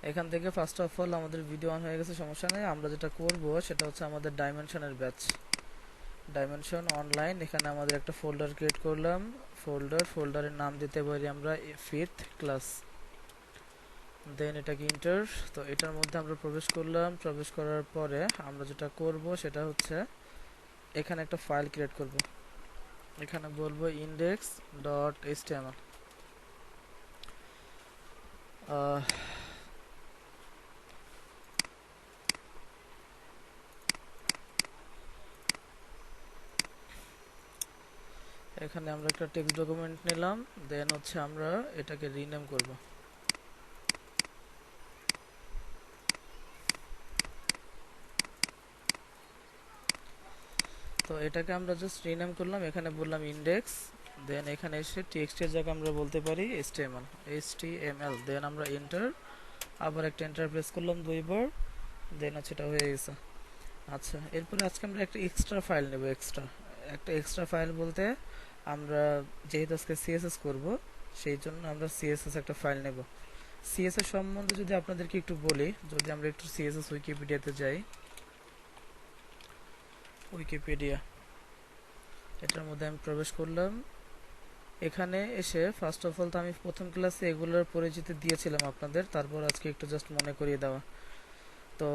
এখান থেকে first of all আমাদের ভিডিও অন হয়ে গেছে, সমস্যা নেই। আমরা যেটা করব সেটা হচ্ছে আমাদের ডাইমেনশনের ব্যাচ, ডাইমেনশন অনলাইন। এখানে আমাদের একটা ফোল্ডার ক্রিয়েট করলাম। ফোল্ডারের নাম দিতে পারি আমরা ফিফথ ক্লাস, দেন এটাকে ইন্টার। তো এটার মধ্যে আমরা প্রবেশ করলাম। প্রবেশ করার পরে আমরা যেটা করব সেটা হচ্ছে এখানে একটা ফাইল ক্রিয়েট করব। এখানে বলবো ইন্ডেক্স ডট এইচটিএমএল। এখানে আমরা একটা টেক্সট ডকুমেন্ট নিলাম, দেন হচ্ছে আমরা এটাকে রিনেম করব। তো এটাকে আমরা জাস্ট রিনেম করলাম, এখানে বললাম ইন্ডেক্স, দেন এখানে এসে টেক্সট এর জায়গায় আমরা বলতে পারি এইচটিএমএল, দেন আমরা এন্টার, আবার একটা এন্টার প্রেস করলাম দুইবার, দেন হচ্ছে এটা হয়ে গেছে। আচ্ছা, এরপরে আজকে আমরা একটা এক্সট্রা ফাইল নেব। এক্সট্রা ফাইল বলতে আমরা যেহেতু আজকে সিএসএস করব, সেই জন্য আমরা সিএসএস একটা ফাইল নেব। সিএসএস সম্বন্ধে যদি আপনাদেরকে একটু বলি, যদি আমরা একটু সিএসএস উইকিপিডিয়াতে যাই, উইকিপিডিয়া, এটার মধ্যে আমি প্রবেশ করলাম। এখানে এসে ফার্স্ট অফ অল তো আমি প্রথম ক্লাসে এগুলোর পরিচিতি দিয়েছিলাম আপনাদের, তারপর আজকে একটু জাস্ট মনে করিয়ে দেওয়া। তো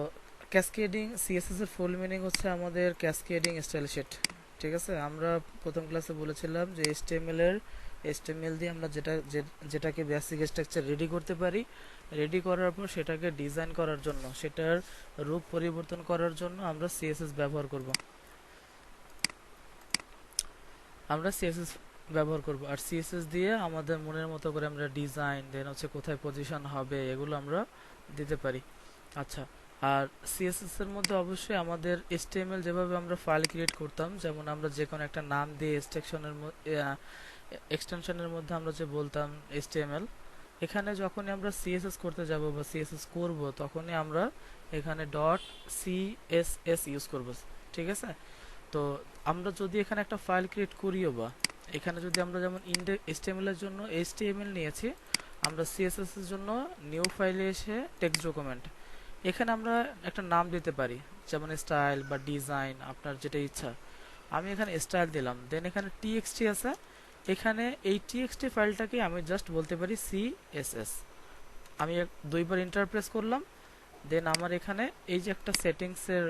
ক্যাসকেডিং সিএসএস এর ফুল মিনিং হচ্ছে আমাদের ক্যাসকেডিং স্টাইল শিট। ঠিক আছে, আমরা প্রথম ক্লাসে বলেছিলাম যে এইচটিএমএল দিয়ে আমরা যেটাকে বেসিক স্ট্রাকচার রেডি করতে পারি, রেডি করার পর সেটাকে ডিজাইন করার জন্য, সেটার রূপ পরিবর্তন করার জন্য আমরা সিএসএস ব্যবহার করব। আর সিএসএস দিয়ে আমাদের মনের মতো করে আমরা ডিজাইন, দেন হচ্ছে কোথায় পজিশন হবে, এগুলো আমরা দিতে পারি। আচ্ছা, আর সিএসএস এর মধ্যে অবশ্যই আমাদের এইচটিএমএল যেভাবে আমরা ফাইল ক্রিয়েট করতাম, যেমন আমরা যে কোনো একটা নাম দিয়ে এক্সটেনশনের মধ্যে আমরা যে বলতাম এইচটিএমএল, এখানে যখনই আমরা সিএসএস করতে যাব বা সিএসএস করব, তখনই আমরা এখানে ডট সিএসএস ইউজ করব। ঠিক আছে, তো আমরা যদি এখানে একটা ফাইল ক্রিয়েট করিও, বা এখানে যদি আমরা যেমন এইচটিএমএল এর জন্য এইচটিএমএল নিয়েছি, আমরা সিএসএস এর জন্য নিউ ফাইলে এসে টেক্সট ডকুমেন্ট, এখানে আমরা একটা নাম দিতে পারি, যেমন স্টাইল বা ডিজাইন, আপনার যেটা ইচ্ছা। আমি এখানে স্টাইল দিলাম, দেন এখানে টিএক্সটি আছে, এখানে এই টিএক্সটি ফাইলটাকে আমি জাস্ট বলতে পারি সিএসএস। আমি দুইবার এন্টার প্রেস করলাম, দেন আমার এখানে এই যে একটা সেটিংসের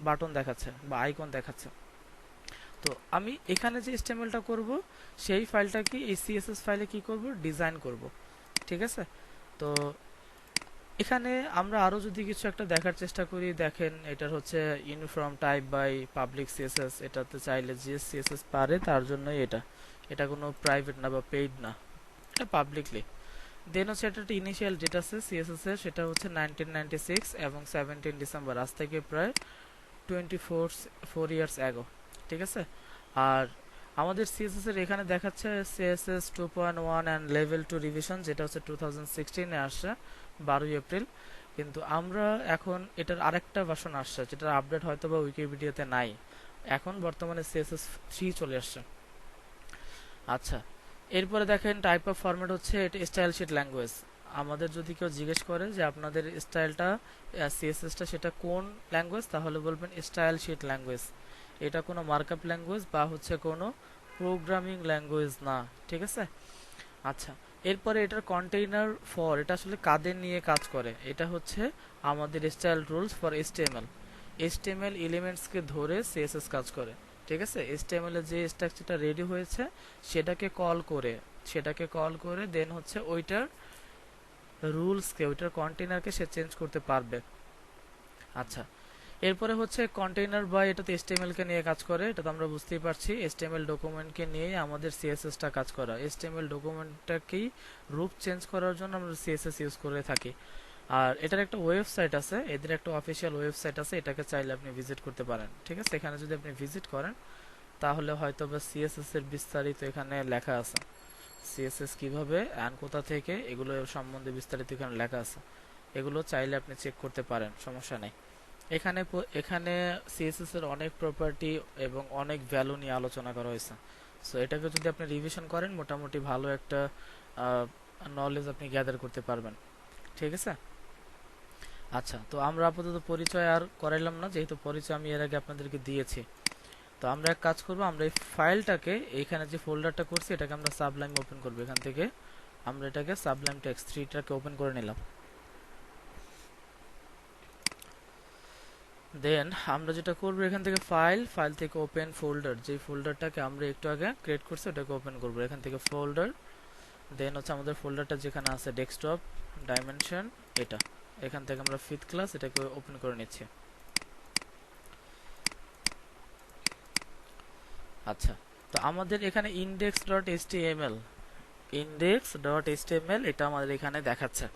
বাটন দেখাচ্ছে বা আইকন দেখাচ্ছে। তো আমি এখানে যে এইচটিএমএলটা করব, সেই ফাইলটাকে এই সিএসএস ফাইলে কি করব, ডিজাইন করব। ঠিক আছে, তো এখানে আমরা আরো যদি কিছু একটা দেখার চেষ্টা করি, দেখেন এটার হচ্ছে uniform type by public CSS. এটাতে চাইলে যে সিএসএস পারে তার জন্যই এটা, এটা কোনো প্রাইভেট না বা পেইড না, এটা পাবলিকলি। দেন হচ্ছে এটা একটা ইনিশিয়াল ডেট আছে সিএসএস এর, সেটা হচ্ছে 1996 এবং 17 ডিসেম্বর, আজ থেকে প্রায় 24 ইয়ার্স অ্যাগো। ঠিক আছে, আর আমাদের সিএসএস এর এখানে দেখাচ্ছে সিএসএস 2.1 অ্যান্ড লেভেল 2 রিভিশন, যেটা হচ্ছে 2016 এ আসছে 12 এপ্রিল। কিন্তু আমরা এখন এটার আরেকটা ভার্সন আসছে, যেটার আপডেট হয়তো বা উইকিপিডিয়াতে নাই। এখন বর্তমানে সিএসএস 3 চলে আসছে। আচ্ছা, এরপরে দেখেন টাইপ অফ ফরম্যাট হচ্ছে এটা স্টাইল শিট ল্যাঙ্গুয়েজ। আমাদের যদি কেউ জিজ্ঞেস করে যে আপনাদের স্টাইলটা সিএসএসটা সেটা কোন ল্যাঙ্গুয়েজ, তাহলে বলবেন স্টাইল শিট ল্যাঙ্গুয়েজ। এটা কোনো মার্কআপ ল্যাঙ্গুয়েজ বা হচ্ছে কোনো প্রোগ্রামিং ল্যাঙ্গুয়েজ না। ঠিক আছে, আচ্ছা, এরপরে এটার কন্টেইনার ফর, এটা আসলে কাদের নিয়ে কাজ করে, এটা হচ্ছে আমাদের style rules for HTML. HTML এলিমেন্টসকে ধরে সিএসএস কাজ করে। ঠিক আছে, এইচটিএমএল এর যে স্ট্রাকচারটা রেডি হয়েছে সেটাকে কল করে দেন হচ্ছে ওইটার রুলসকে, ওইটার কন্টেইনারকে সে চেঞ্জ করতে পারবে। আচ্ছা, এরপরে হচ্ছে কন্টেইনার বা এটাতে এইচটিএমএল কে নিয়ে কাজ করে, এটা তো আমরা বুঝতেই পারছি। এইচটিএমএল ডকুমেন্টকে নিয়ে আমাদের সিএসএসটা কাজ করা, এইচটিএমএল ডকুমেন্টটাকেই রূপ চেঞ্জ করার জন্য আমরা সিএসএস ইউজ করে থাকি। আর এটার একটা ওয়েবসাইট আছে, এদের একটা অফিসিয়াল ওয়েবসাইট আছে, এটাকে চাইলে আপনি ভিজিট করতে পারেন। ঠিক আছে, এখানে যদি আপনি ভিজিট করেন তাহলে হয়তো বা সিএসএস এর বিস্তারিত এখানে লেখা আছে, সিএসএস কিভাবে অ্যান্ড কোথা থেকে, এগুলো সম্বন্ধে বিস্তারিত এখানে লেখা আছে। এগুলো চাইলে আপনি চেক করতে পারেন, সমস্যা নেই। এখানে সিএসএস এর অনেক প্রপার্টি এবং অনেক ভ্যালু নিয়ে আলোচনা করা হয়েছে। সো এটাকে যদি আপনি রিভিশন করেন, মোটামুটি ভালো একটা নলেজ আপনি গ্যাদার করতে পারবেন। ঠিক আছে, আচ্ছা, তো আমরা আপাতত পরিচয় আর করাইলাম না, যেহেতু পরিচয় আমি এর আগে আপনাদেরকে দিয়েছি। তো আমরা এক কাজ করব, আমরা এই ফাইলটাকে, এইখানে যে ফোল্ডারটা করছি এটাকে আমরা সাবলাইম ওপেন করব। এখান থেকে আমরা এটাকে সাবলাইম টেক্সট 3টাকে ওপেন করে নিলাম। দেন আমরা যেটা করব, এখান থেকে ফাইল থেকে ওপেন ফোল্ডার, যে ফোল্ডারটাকে আমরা একটু আগে ক্রিয়েট করছি ওটাকে ওপেন করব। এখান থেকে ফোল্ডার, দেন হচ্ছে আমাদের ফোল্ডারটা যেখানে আছে ডেস্কটপ ডাইমেনশন, এটা এখান থেকে আমরা 5th ক্লাস এটাকে ওপেন করে নিচ্ছি। আচ্ছা, তো আমাদের এখানে index.html এটা আমাদের এখানে দেখাচ্ছে।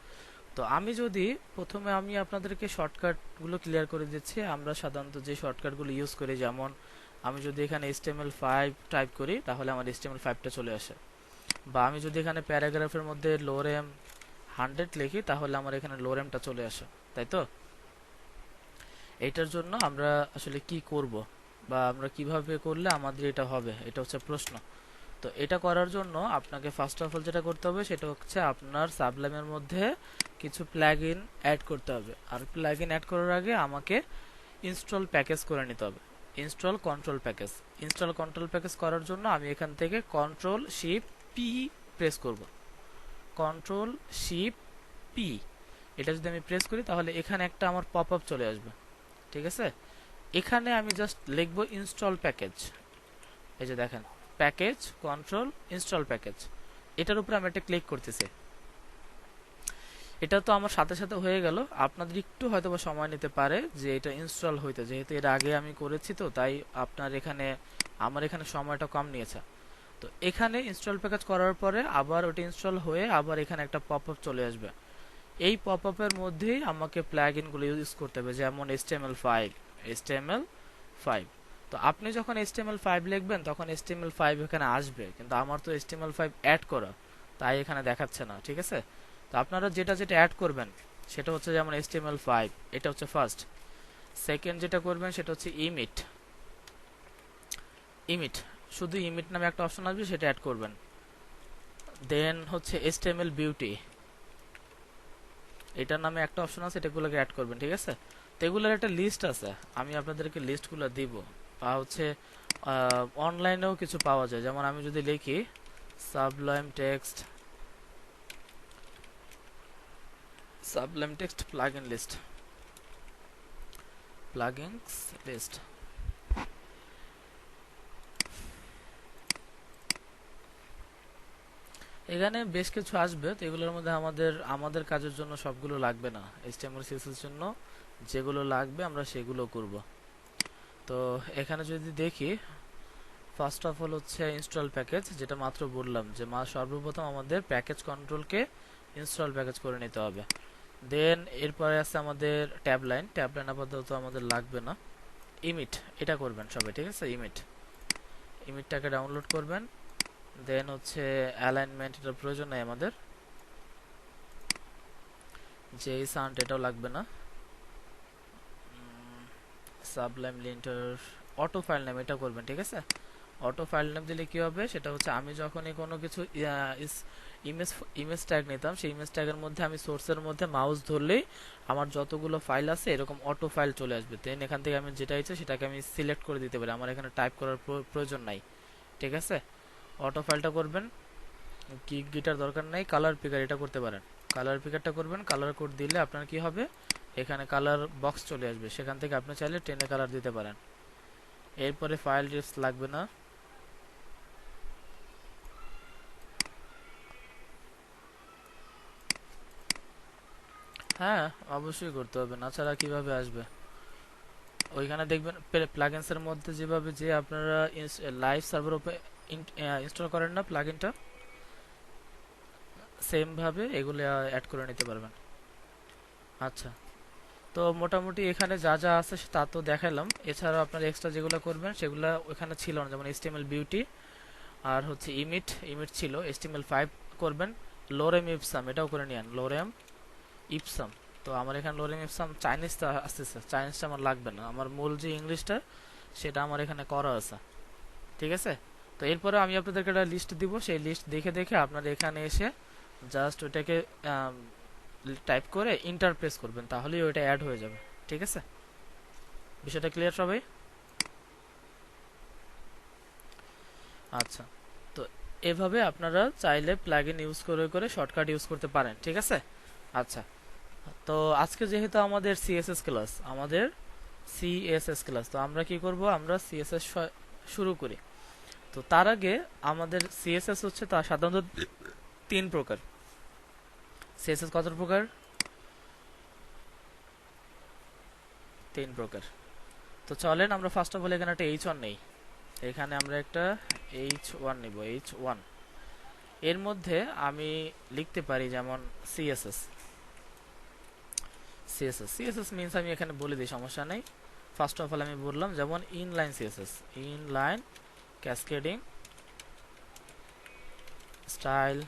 তো আমি যদি প্রথমে আমি আপনাদেরকে শর্টকাটগুলো ক্লিয়ার করে দিচ্ছি। আমরা সাধারণত যে শর্টকাটগুলো ইউজ করি, যেমন আমি যদি এখানে HTML5 টাইপ করি তাহলে আমার HTML5টা চলে আসে, বা আমি যদি এখানে প্যারাগ্রাফের মধ্যে lorem 100 লিখি তাহলে আমার এখানে loremটা চলে আসে, তাই তো? এটার জন্য আমরা আসলে কি করব, বা আমরা কিভাবে করলে আমাদের এটা হবে, এটা হচ্ছে প্রশ্ন। তো এটা করার জন্য আপনাকে ফার্স্ট অফ অল যেটা করতে হবে সেটা হচ্ছে আপনার সাবলাইমের মধ্যে কিছু প্লাগইন অ্যাড করতে হবে। আর প্লাগইন অ্যাড করার আগে আমাকে ইনস্টল প্যাকেজ করে নিতে হবে। ইনস্টল কন্ট্রোল প্যাকেজ করার জন্য আমি এখান থেকে কন্ট্রোল শিফট পি প্রেস করব। কন্ট্রোল শিফট পি, এটা যদি আমি প্রেস করি তাহলে এখানে একটা আমার পপ আপ চলে আসবে, ঠিক আছে? এখানে আমি জাস্ট লিখব ইনস্টল প্যাকেজ। এই যে দেখেন, প্যাকেজ কন্ট্রোল ইনস্টল প্যাকেজ, এটার উপরে আমি একটা ক্লিক করতেছি। এটা তো আমার সাথে সাথে হয়ে গেল। আপনাদের একটু হয়তো বা সময় নিতে পারে যে এটা ইনস্টল হইতে, যেহেতু এর আগে আমি করেছি, তো তাই আপনার এখানে আমার এখানে সময়টা কম নিয়েছে। তো এখানে ইনস্টল প্যাকেজ করার পরে আবার ওটা ইনস্টল হয়ে আবার এখানে একটা পপ আপ চলে আসবে। এই পপ আপের মধ্যেই আমাকে প্লাগইনগুলো ইউজ করতে হবে, যেমন HTML5। তো আপনি যখন HTML5 লিখবেন তখন HTML5 এখানে আসবে, কিন্তু আমার তো HTML5 অ্যাড করা, তাই এখানে দেখাচ্ছে না, ঠিক আছে? তো আপনারা যেটা যেটা অ্যাড করবেন সেটা হচ্ছে যেমন HTML5, এটা হচ্ছে ফার্স্ট। সেকেন্ড যেটা করবেন সেটা হচ্ছে ইমিট, শুধু ইমিট নামে একটা অপশন আসবে, সেটা অ্যাড করবেন। দেন হচ্ছে HTML বিউটি, এটার নামে একটা অপশন আছে, এটাগুলোকে অ্যাড করবেন, ঠিক আছে? তো এগুলোর একটা লিস্ট আছে, আমি আপনাদেরকে লিস্টগুলো দিব। বা হচ্ছে অনলাইনেও কিছু পাওয়া যায়, যেমন আমি যদি লিখি সাবলাইম টেক্সট প্লাগইনস লিস্ট, এখানে বেশ কিছু আসবে। তো এগুলোর মধ্যে আমাদের কাজের জন্য সবগুলো লাগবে না, HTML CSS এর জন্য যেগুলো লাগবে আমরা সেগুলো করব। তো এখানে যদি দেখি, ফার্স্ট অফ অল হচ্ছে ইনস্টল প্যাকেজ, যেটা মাত্র বললাম যে সর্বপ্রথম আমাদের প্যাকেজ কন্ট্রোলকে ইনস্টল প্যাকেজ করে নিতে হবে। দেন এরপরে আছে আমাদের ট্যাবলাইন আপাতত আমাদের লাগবে না। ইমিট, এটা করবেন সবাই, ঠিক আছে? ইমিটটাকে ডাউনলোড করবেন। দেন হচ্ছে অ্যালাইনমেন্ট, এটার প্রয়োজন নেই আমাদের। জেইসান্ট, এটাও লাগবে না। Sublime linter, auto file name, এটা করবেন, ঠিক আছে? অটো ফাইল নেম দিলে কি হবে, সেটা হচ্ছে আমি যখনই কোনো কিছু ইমেজ ইমেজ ট্যাগ নিতাম, সেই ইমেজ ট্যাগের মধ্যে আমি সোর্সের মধ্যে মাউস ধরলেই আমার যতগুলো ফাইল আছে এরকম অটো ফাইল চলে আসবে। দেন এখান থেকে আমি যেটা ইচ্ছে সেটাকে আমি সিলেক্ট করে দিতে পারি, আমার এখানে টাইপ করার প্রয়োজন নাই, ঠিক আছে? অটো ফাইলটা করবেন। কি গিটার দরকার নাই, কালার পিকার এটা করতে পারেন। কালার পিকারটা করবেন, কালার কোড দিলে আপনার কি হবে, এখানে কালার বক্স চলে আসবে, সেখান থেকে আপনি চাইলে টেনে কালার দিতে পারেন। এরপরে ফাইল ডিপস লাগবে না। হ্যাঁ, অবশ্যই করতে হবে, না ছাড়া কিভাবে আসবে? ওইখানে দেখবেন প্লাগইনস এর মধ্যে যেভাবে যে আপনারা লাইভ সার্ভার উপরে ইনস্টল করেন না প্লাগইনটা, সেম ভাবে এগুলো অ্যাড করে নিতে পারবেন। আচ্ছা, তো মোটামুটি এখানে যা যা আছে তা তো দেখালাম। এছাড়াও আপনারা এক্সট্রা যেগুলো করবেন সেগুলো ওখানে ছিল না, যেমন HTML বিউটি আর হচ্ছে ইমিট ছিল। HTML5 করবেন। লোরেম ইপসাম, এটাও করে নিন, লোরেম ইপসাম। তো আমার এখানে লোরেম ইপসাম চাইনিজটা আসতেছে, চাইনিজটা আমার লাগবে না, আমার মূল যে ইংলিশটা সেটা আমার এখানে করা আছে, ঠিক আছে? তো এরপরে আমি আপনাদেরকে একটা লিস্ট দিব, সেই লিস্ট দেখে দেখে আপনারা এখানে এসে জাস্ট ওটাকে টাইপ করে ইন্টার প্রেস করবেন, তাহলেই ওইটা অ্যাড হয়ে যাবে। ঠিক আছে, বিষয়টা ক্লিয়ার সবাই? আচ্ছা, তো এভাবে আপনারা চাইলে প্লাগইন ইউজ করে করে শর্টকাট ইউজ করতে পারেন। ঠিক আছে, আচ্ছা, তো আজকে যেহেতু আমাদের সিএসএস ক্লাস, তো আমরা কি করব, আমরা সিএসএস শুরু করি। তো তার আগে আমাদের সিএসএস হচ্ছে তা সাধারণত 3 প্রকার। সিএসএস কত প্রকার? 3 প্রকার। তো চলেন আমরা ফার্স্ট অফ অল এখানে একটা H1 নেই। এখানে আমরা একটা H1 নিব, H1। এর মধ্যে আমি লিখতে পারি যেমন সিএসএস। সিএসএস মিন্স আমি এখানে বলে দিই, সমস্যা নেই। ফার্স্ট অফ অল আমি বললাম যেমন inline CSS, inline cascading style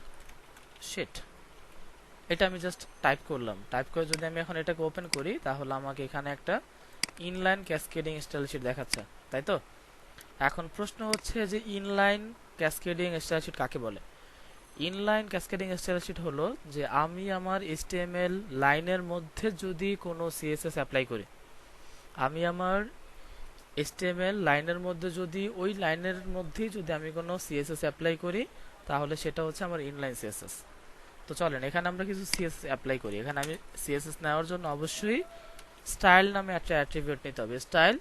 sheet. এটা আমি জাস্ট টাইপ করলাম। টাইপ করে যদি আমি এখন এটাকে ওপেন করি, তাহলে আমাকে এখানে একটা ইনলাইন ক্যাসকেডিং স্টাইল শিট দেখাচ্ছে, তাই তো? এখন প্রশ্ন হচ্ছে যে ইনলাইন ক্যাসকেডিং স্টাইল শিট কাকে বলে? ইনলাইন ক্যাসকেডিং স্টাইল শিট হলো যে আমি আমার HTML লাইনের মধ্যে যদি কোনো CSS অ্যাপ্লাই করি, আমি আমার HTML লাইনের মধ্যে যদি ওই লাইনের মধ্যেই যদি আমি কোনো CSS অ্যাপ্লাই করি, তাহলে সেটা হচ্ছে আমার ইনলাইন CSS। তো চলেন এখানে আমরা কিছু CSS অ্যাপ্লাই করি। এখানে আমি CSS নেওয়ার জন্য অবশ্যই স্টাইল নামে একটা অ্যাট্রিবিউট নিতে হবে, স্টাইল।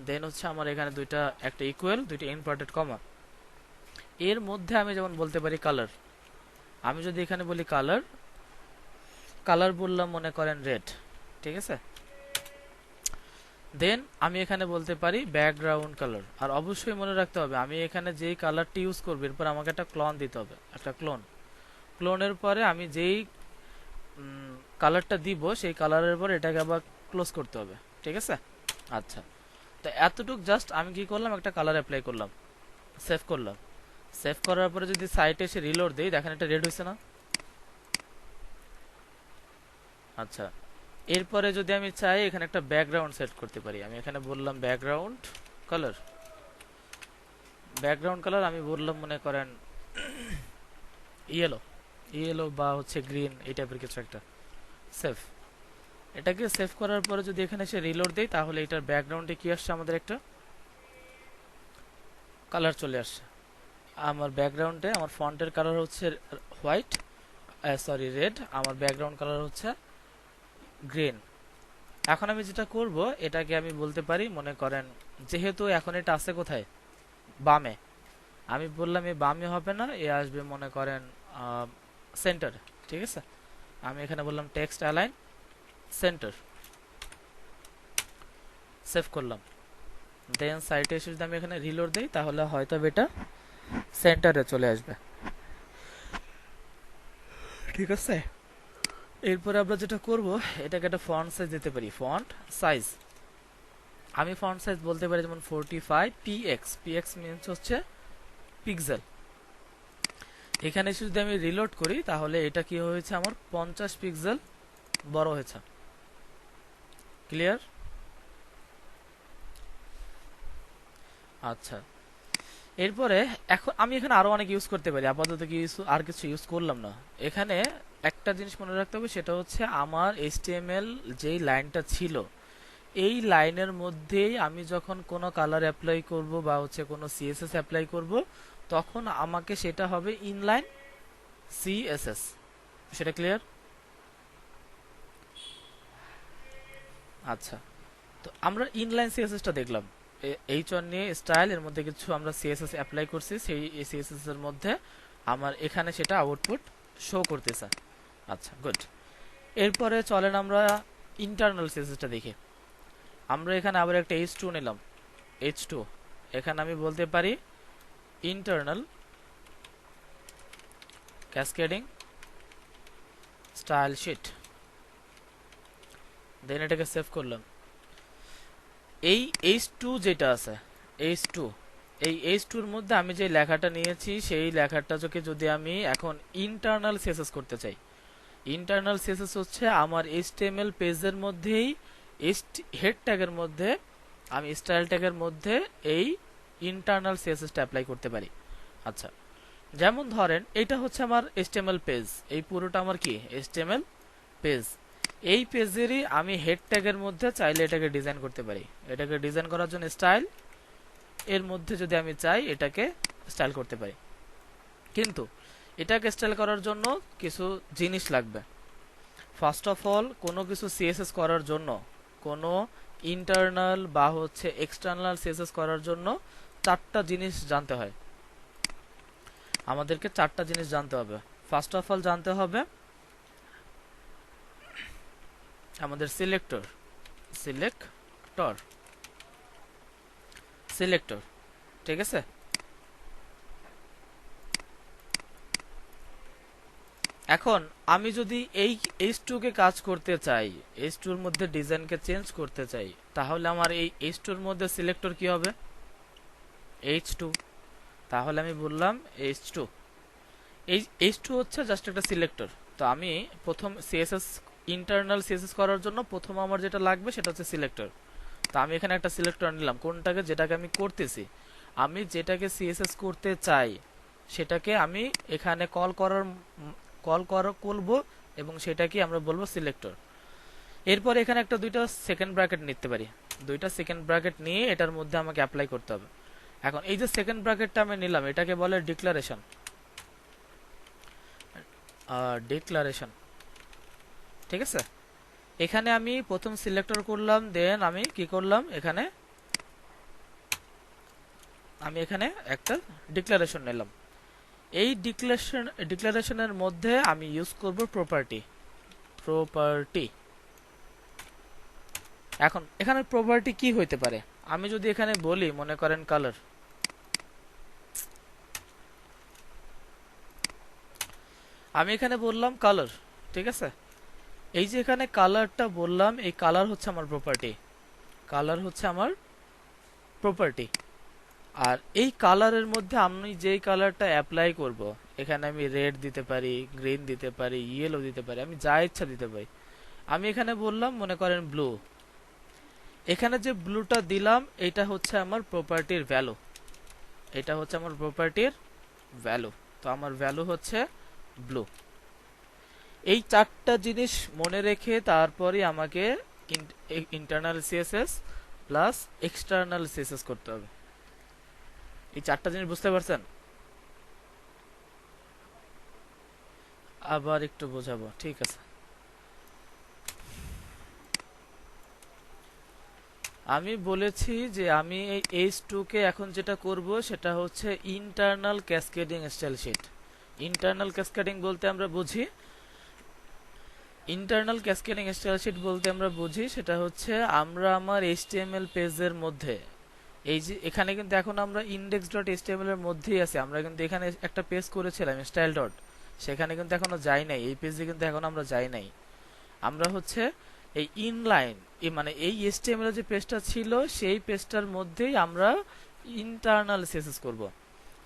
দেন হচ্ছে আমার এখানে একটা ইকুয়াল, দুইটা ইনভার্টেড কমা। এর মধ্যে আমি যেমন বলতে পারি কালার। আমি যদি এখানে বলি কালার বললাম মনে করেন রেড, ঠিক আছে। দেন আমি এখানে বলতে পারি ব্যাকগ্রাউন্ড কালার। আর অবশ্যই মনে রাখতে হবে আমি এখানে যেই কালারটি ইউজ করব এরপর আমাকে একটা ক্লোন দিতে হবে, একটা ক্লোনের পরে আমি যেই কালারটা দিব সেই কালারের পর এটাকে আবার ক্লোজ করতে হবে। ঠিক আছে, আচ্ছা। তো এতটুক জাস্ট আমি কি করলাম, একটা কালার অ্যাপ্লাই করলাম, সেভ করলাম। সেভ করার পরে যদি সাইটে এসে রিলোড দেই, দেখেন এটা রেড হয়েছে না? আচ্ছা, এরপরে যদি আমি চাই এখানে একটা ব্যাকগ্রাউন্ড সেট করতে পারি। আমি এখানে বললাম ব্যাকগ্রাউন্ড কালার আমি বললাম মনে করেন ইয়েলো বা হচ্ছে গ্রিন, এই টাইপের কিছু একটা। সেভ। এটাকে সেভ করার পরে যদি এখানে এসে রিলোড দেই, তাহলে এটার ব্যাকগ্রাউন্ডে কি আসছে, আমাদের একটা কালার চলে আসছে। আমার ব্যাকগ্রাউন্ডে আমার ফন্টের কালার হচ্ছে রেড, আমার ব্যাকগ্রাউন্ড কালার হচ্ছে গ্রিন। এখন আমি যেটা করব, এটাকে আমি বলতে পারি মনে করেন, যেহেতু এখন এটা আছে কোথায়, বামে, আমি বললাম এই বামে হবে না, এ আসবে মনে করেন সেন্টার। ঠিক আছে, আমি এখানে বললাম টেক্সট অ্যালাইন সেন্টার, সেভ করলাম। দেন সাইটে এসে যদি আমি এখানে রিলোড দেই, তাহলে হয়তো এটা সেন্টারে চলে আসবে। ঠিক আছে, এরপরে আমরা যেটা করব, এটাকে একটা ফন্ট সাইজ দিতে পারি। ফন্ট সাইজ আমি ফন্ট সাইজ বলতে পারি যেমন 45 px মিন্স হচ্ছে পিক্সেল। এখানে যদি আমি রিলোড করি, তাহলে এটা কি হয়েছে, আমার 50 পিক্সেল বড় হয়েছে। ক্লিয়ার? আচ্ছা, এরপরে এখন আমি এখানে আরো অনেক ইউজ করতে পারি, আপাতত আর কিছু ইউজ করলাম না। এখানে একটা জিনিস মনে রাখতে হবে, সেটা হচ্ছে আমার HTML যেই লাইনটা ছিল, এই লাইনের মধ্যেই আমি যখন কোনো কালার অ্যাপ্লাই করব বা হচ্ছে কোনো CSS অ্যাপ্লাই করব, তখন আমাকে সেটা হবে ইনলাইন CSS। সেটা ক্লিয়ার? আচ্ছা, তো আমরা ইনলাইন CSSটা দেখলাম। H1 নিয়ে স্টাইল, এর মধ্যে কিছু আমরা CSS অ্যাপ্লাই করছি, সেই CSS এর মধ্যে আমার এখানে সেটা আউটপুট শো করতেছে। আচ্ছা, গুড। এরপরে চলেন আমরা ইন্টারনাল CSSটা দেখি। আমরা এখানে আবার একটা H2 নিলাম, H2। এখানে আমি বলতে পারি ইন্টারনাল ক্যাসকেডিং স্টাইল শিট। দেন এটাকে সেভ করলাম। এই H2 যেটা আছে, H2, এই H2 এর মধ্যে আমি যে লেখাটা নিয়েছি, সেই লেখাটাকে যদি আমি এখন ইন্টারনাল CSS করতে চাই, ইন্টারনাল CSS হচ্ছে আমার HTML পেজের মধ্যেই হেড ট্যাগের মধ্যে আমি স্টাইল ট্যাগের মধ্যে এই ইন্টারনাল CSSটা অ্যাপ্লাই করতে পারি। আচ্ছা, যেমন ধরেন এটা হচ্ছে আমার HTML পেজ, এই পুরোটা আমার কি HTML পেজ, এই পেজেরই আমি হেড ট্যাগের মধ্যে চাইলে এটাকে ডিজাইন করতে পারি। এটাকে ডিজাইন করার জন্য স্টাইল, এর মধ্যে যদি আমি চাই এটাকে স্টাইল করতে পারি। কিন্তু এটাকে স্টাইল করার জন্য কিছু জিনিস লাগবে। ফার্স্ট অফ অল কোনো কিছু সিএসএস করার জন্য, কোনো ইন্টারনাল বা হচ্ছে এক্সটার্নাল সিএসএস করার জন্য চারটা জিনিস জানতে হয়। আমাদেরকে চারটা জিনিস জানতে হবে। ফার্স্ট অফ অল জানতে হবে আমাদের সিলেক্টর, সিলেক্টর, সিলেক্টর, ঠিক আছে। এখন আমি যদি এই H2 কে কাজ করতে চাই, H2 এর মধ্যে ডিজাইনকে চেঞ্জ করতে চাই, তাহলে আমার এই H2 এর মধ্যে সিলেক্টর কি হবে? H2। তাহলে আমি বললাম H2। এই H2 হচ্ছে জাস্ট একটা সিলেক্টর। তো আমি প্রথম সিএসএস, ইন্টারনাল সিএসএস করার জন্য প্রথম আমার যেটা লাগবে সেটা হচ্ছে সিলেক্টর। তো আমি এখানে একটা সিলেক্টর নিলাম, কোনটাকে? যেটাকে আমি করতেছি। আমি যেটাকে সিএসএস করতে চাই সেটাকে আমি এখানে করব এবং সেটাকে আমরা বলবো সিলেক্টর। এরপর এখানে একটা দুইটা সেকেন্ড ব্র্যাকেট নিতে পারি। দুইটা সেকেন্ড ব্র্যাকেট নিয়ে এটার মধ্যে আমাকে অ্যাপ্লাই করতে হবে। এখন এই যে সেকেন্ড ব্র্যাকেটটা আমি নিলাম, এটাকে বলে ডিক্লারেশন। ডিক্লারেশন, ঠিক আছে। এখানে আমি প্রথম সিলেক্টর করলাম, দেন আমি কি করলাম, আমি এখানে একটা ডিক্লারেশন নিলাম। এই ডিক্লারেশনের মধ্যে আমি ইউজ করব প্রপার্টি। এখন এখানে প্রপার্টি কি হইতে পারে? আমি যদি এখানে বলি, মনে করেন কালার, আমি এখানে বললাম কালার, ঠিক আছে। এই যে এখানে কালারটা বললাম, এই কালার হচ্ছে আমার প্রপার্টি। কালার হচ্ছে আমার প্রপার্টি। আর এই কালারের মধ্যে আমি যেই কালারটা অ্যাপ্লাই করব, এখানে আমি রেড দিতে পারি, গ্রিন দিতে পারি, ইয়েলো দিতে পারি, আমি যা ইচ্ছা দিতে পারি। আমি এখানে বললাম মনে করেন ব্লু। এখানে যে ব্লুটা দিলাম এটা হচ্ছে আমার প্রপার্টির ভ্যালু। এটা হচ্ছে আমার প্রপার্টির ভ্যালু। তো আমার ভ্যালু হচ্ছে ব্লু। এই চারটা জিনিস মনে রেখে তারপরে আমাকে internal CSS plus external CSS করতে হবে। এই চারটা জিনিস বুঝতে পারছেন? আবার একটু বোঝাবো, ঠিক আছে। আমি বলেছি যে আমি এই H2 কে এখন যেটা করব সেটা হচ্ছে internal cascading style sheet. Internal cascading বলতে আমরা বুঝি, ইন্টারনাল ক্যাসকেডিং স্টাইল শিট বলতে আমরা বুঝি সেটা হচ্ছে আমরা আমার HTML পেজের মধ্যে, এই যে এখানে কিন্তু এখন আমরা index.html এর মধ্যেই আছি। আমরা কিন্তু এখানে একটা পেজ করেছিলাম স্টাইল ডট, সেখানে কিন্তু এখনো যাই নাই। এই পেজে কিন্তু এখন আমরা যাই নাই। আমরা হচ্ছে এই ইনলাইন, মানে এই HTML এর যে পেজটা ছিল সেই পেজটার মধ্যেই আমরা ইন্টারনাল সিএসএস করব।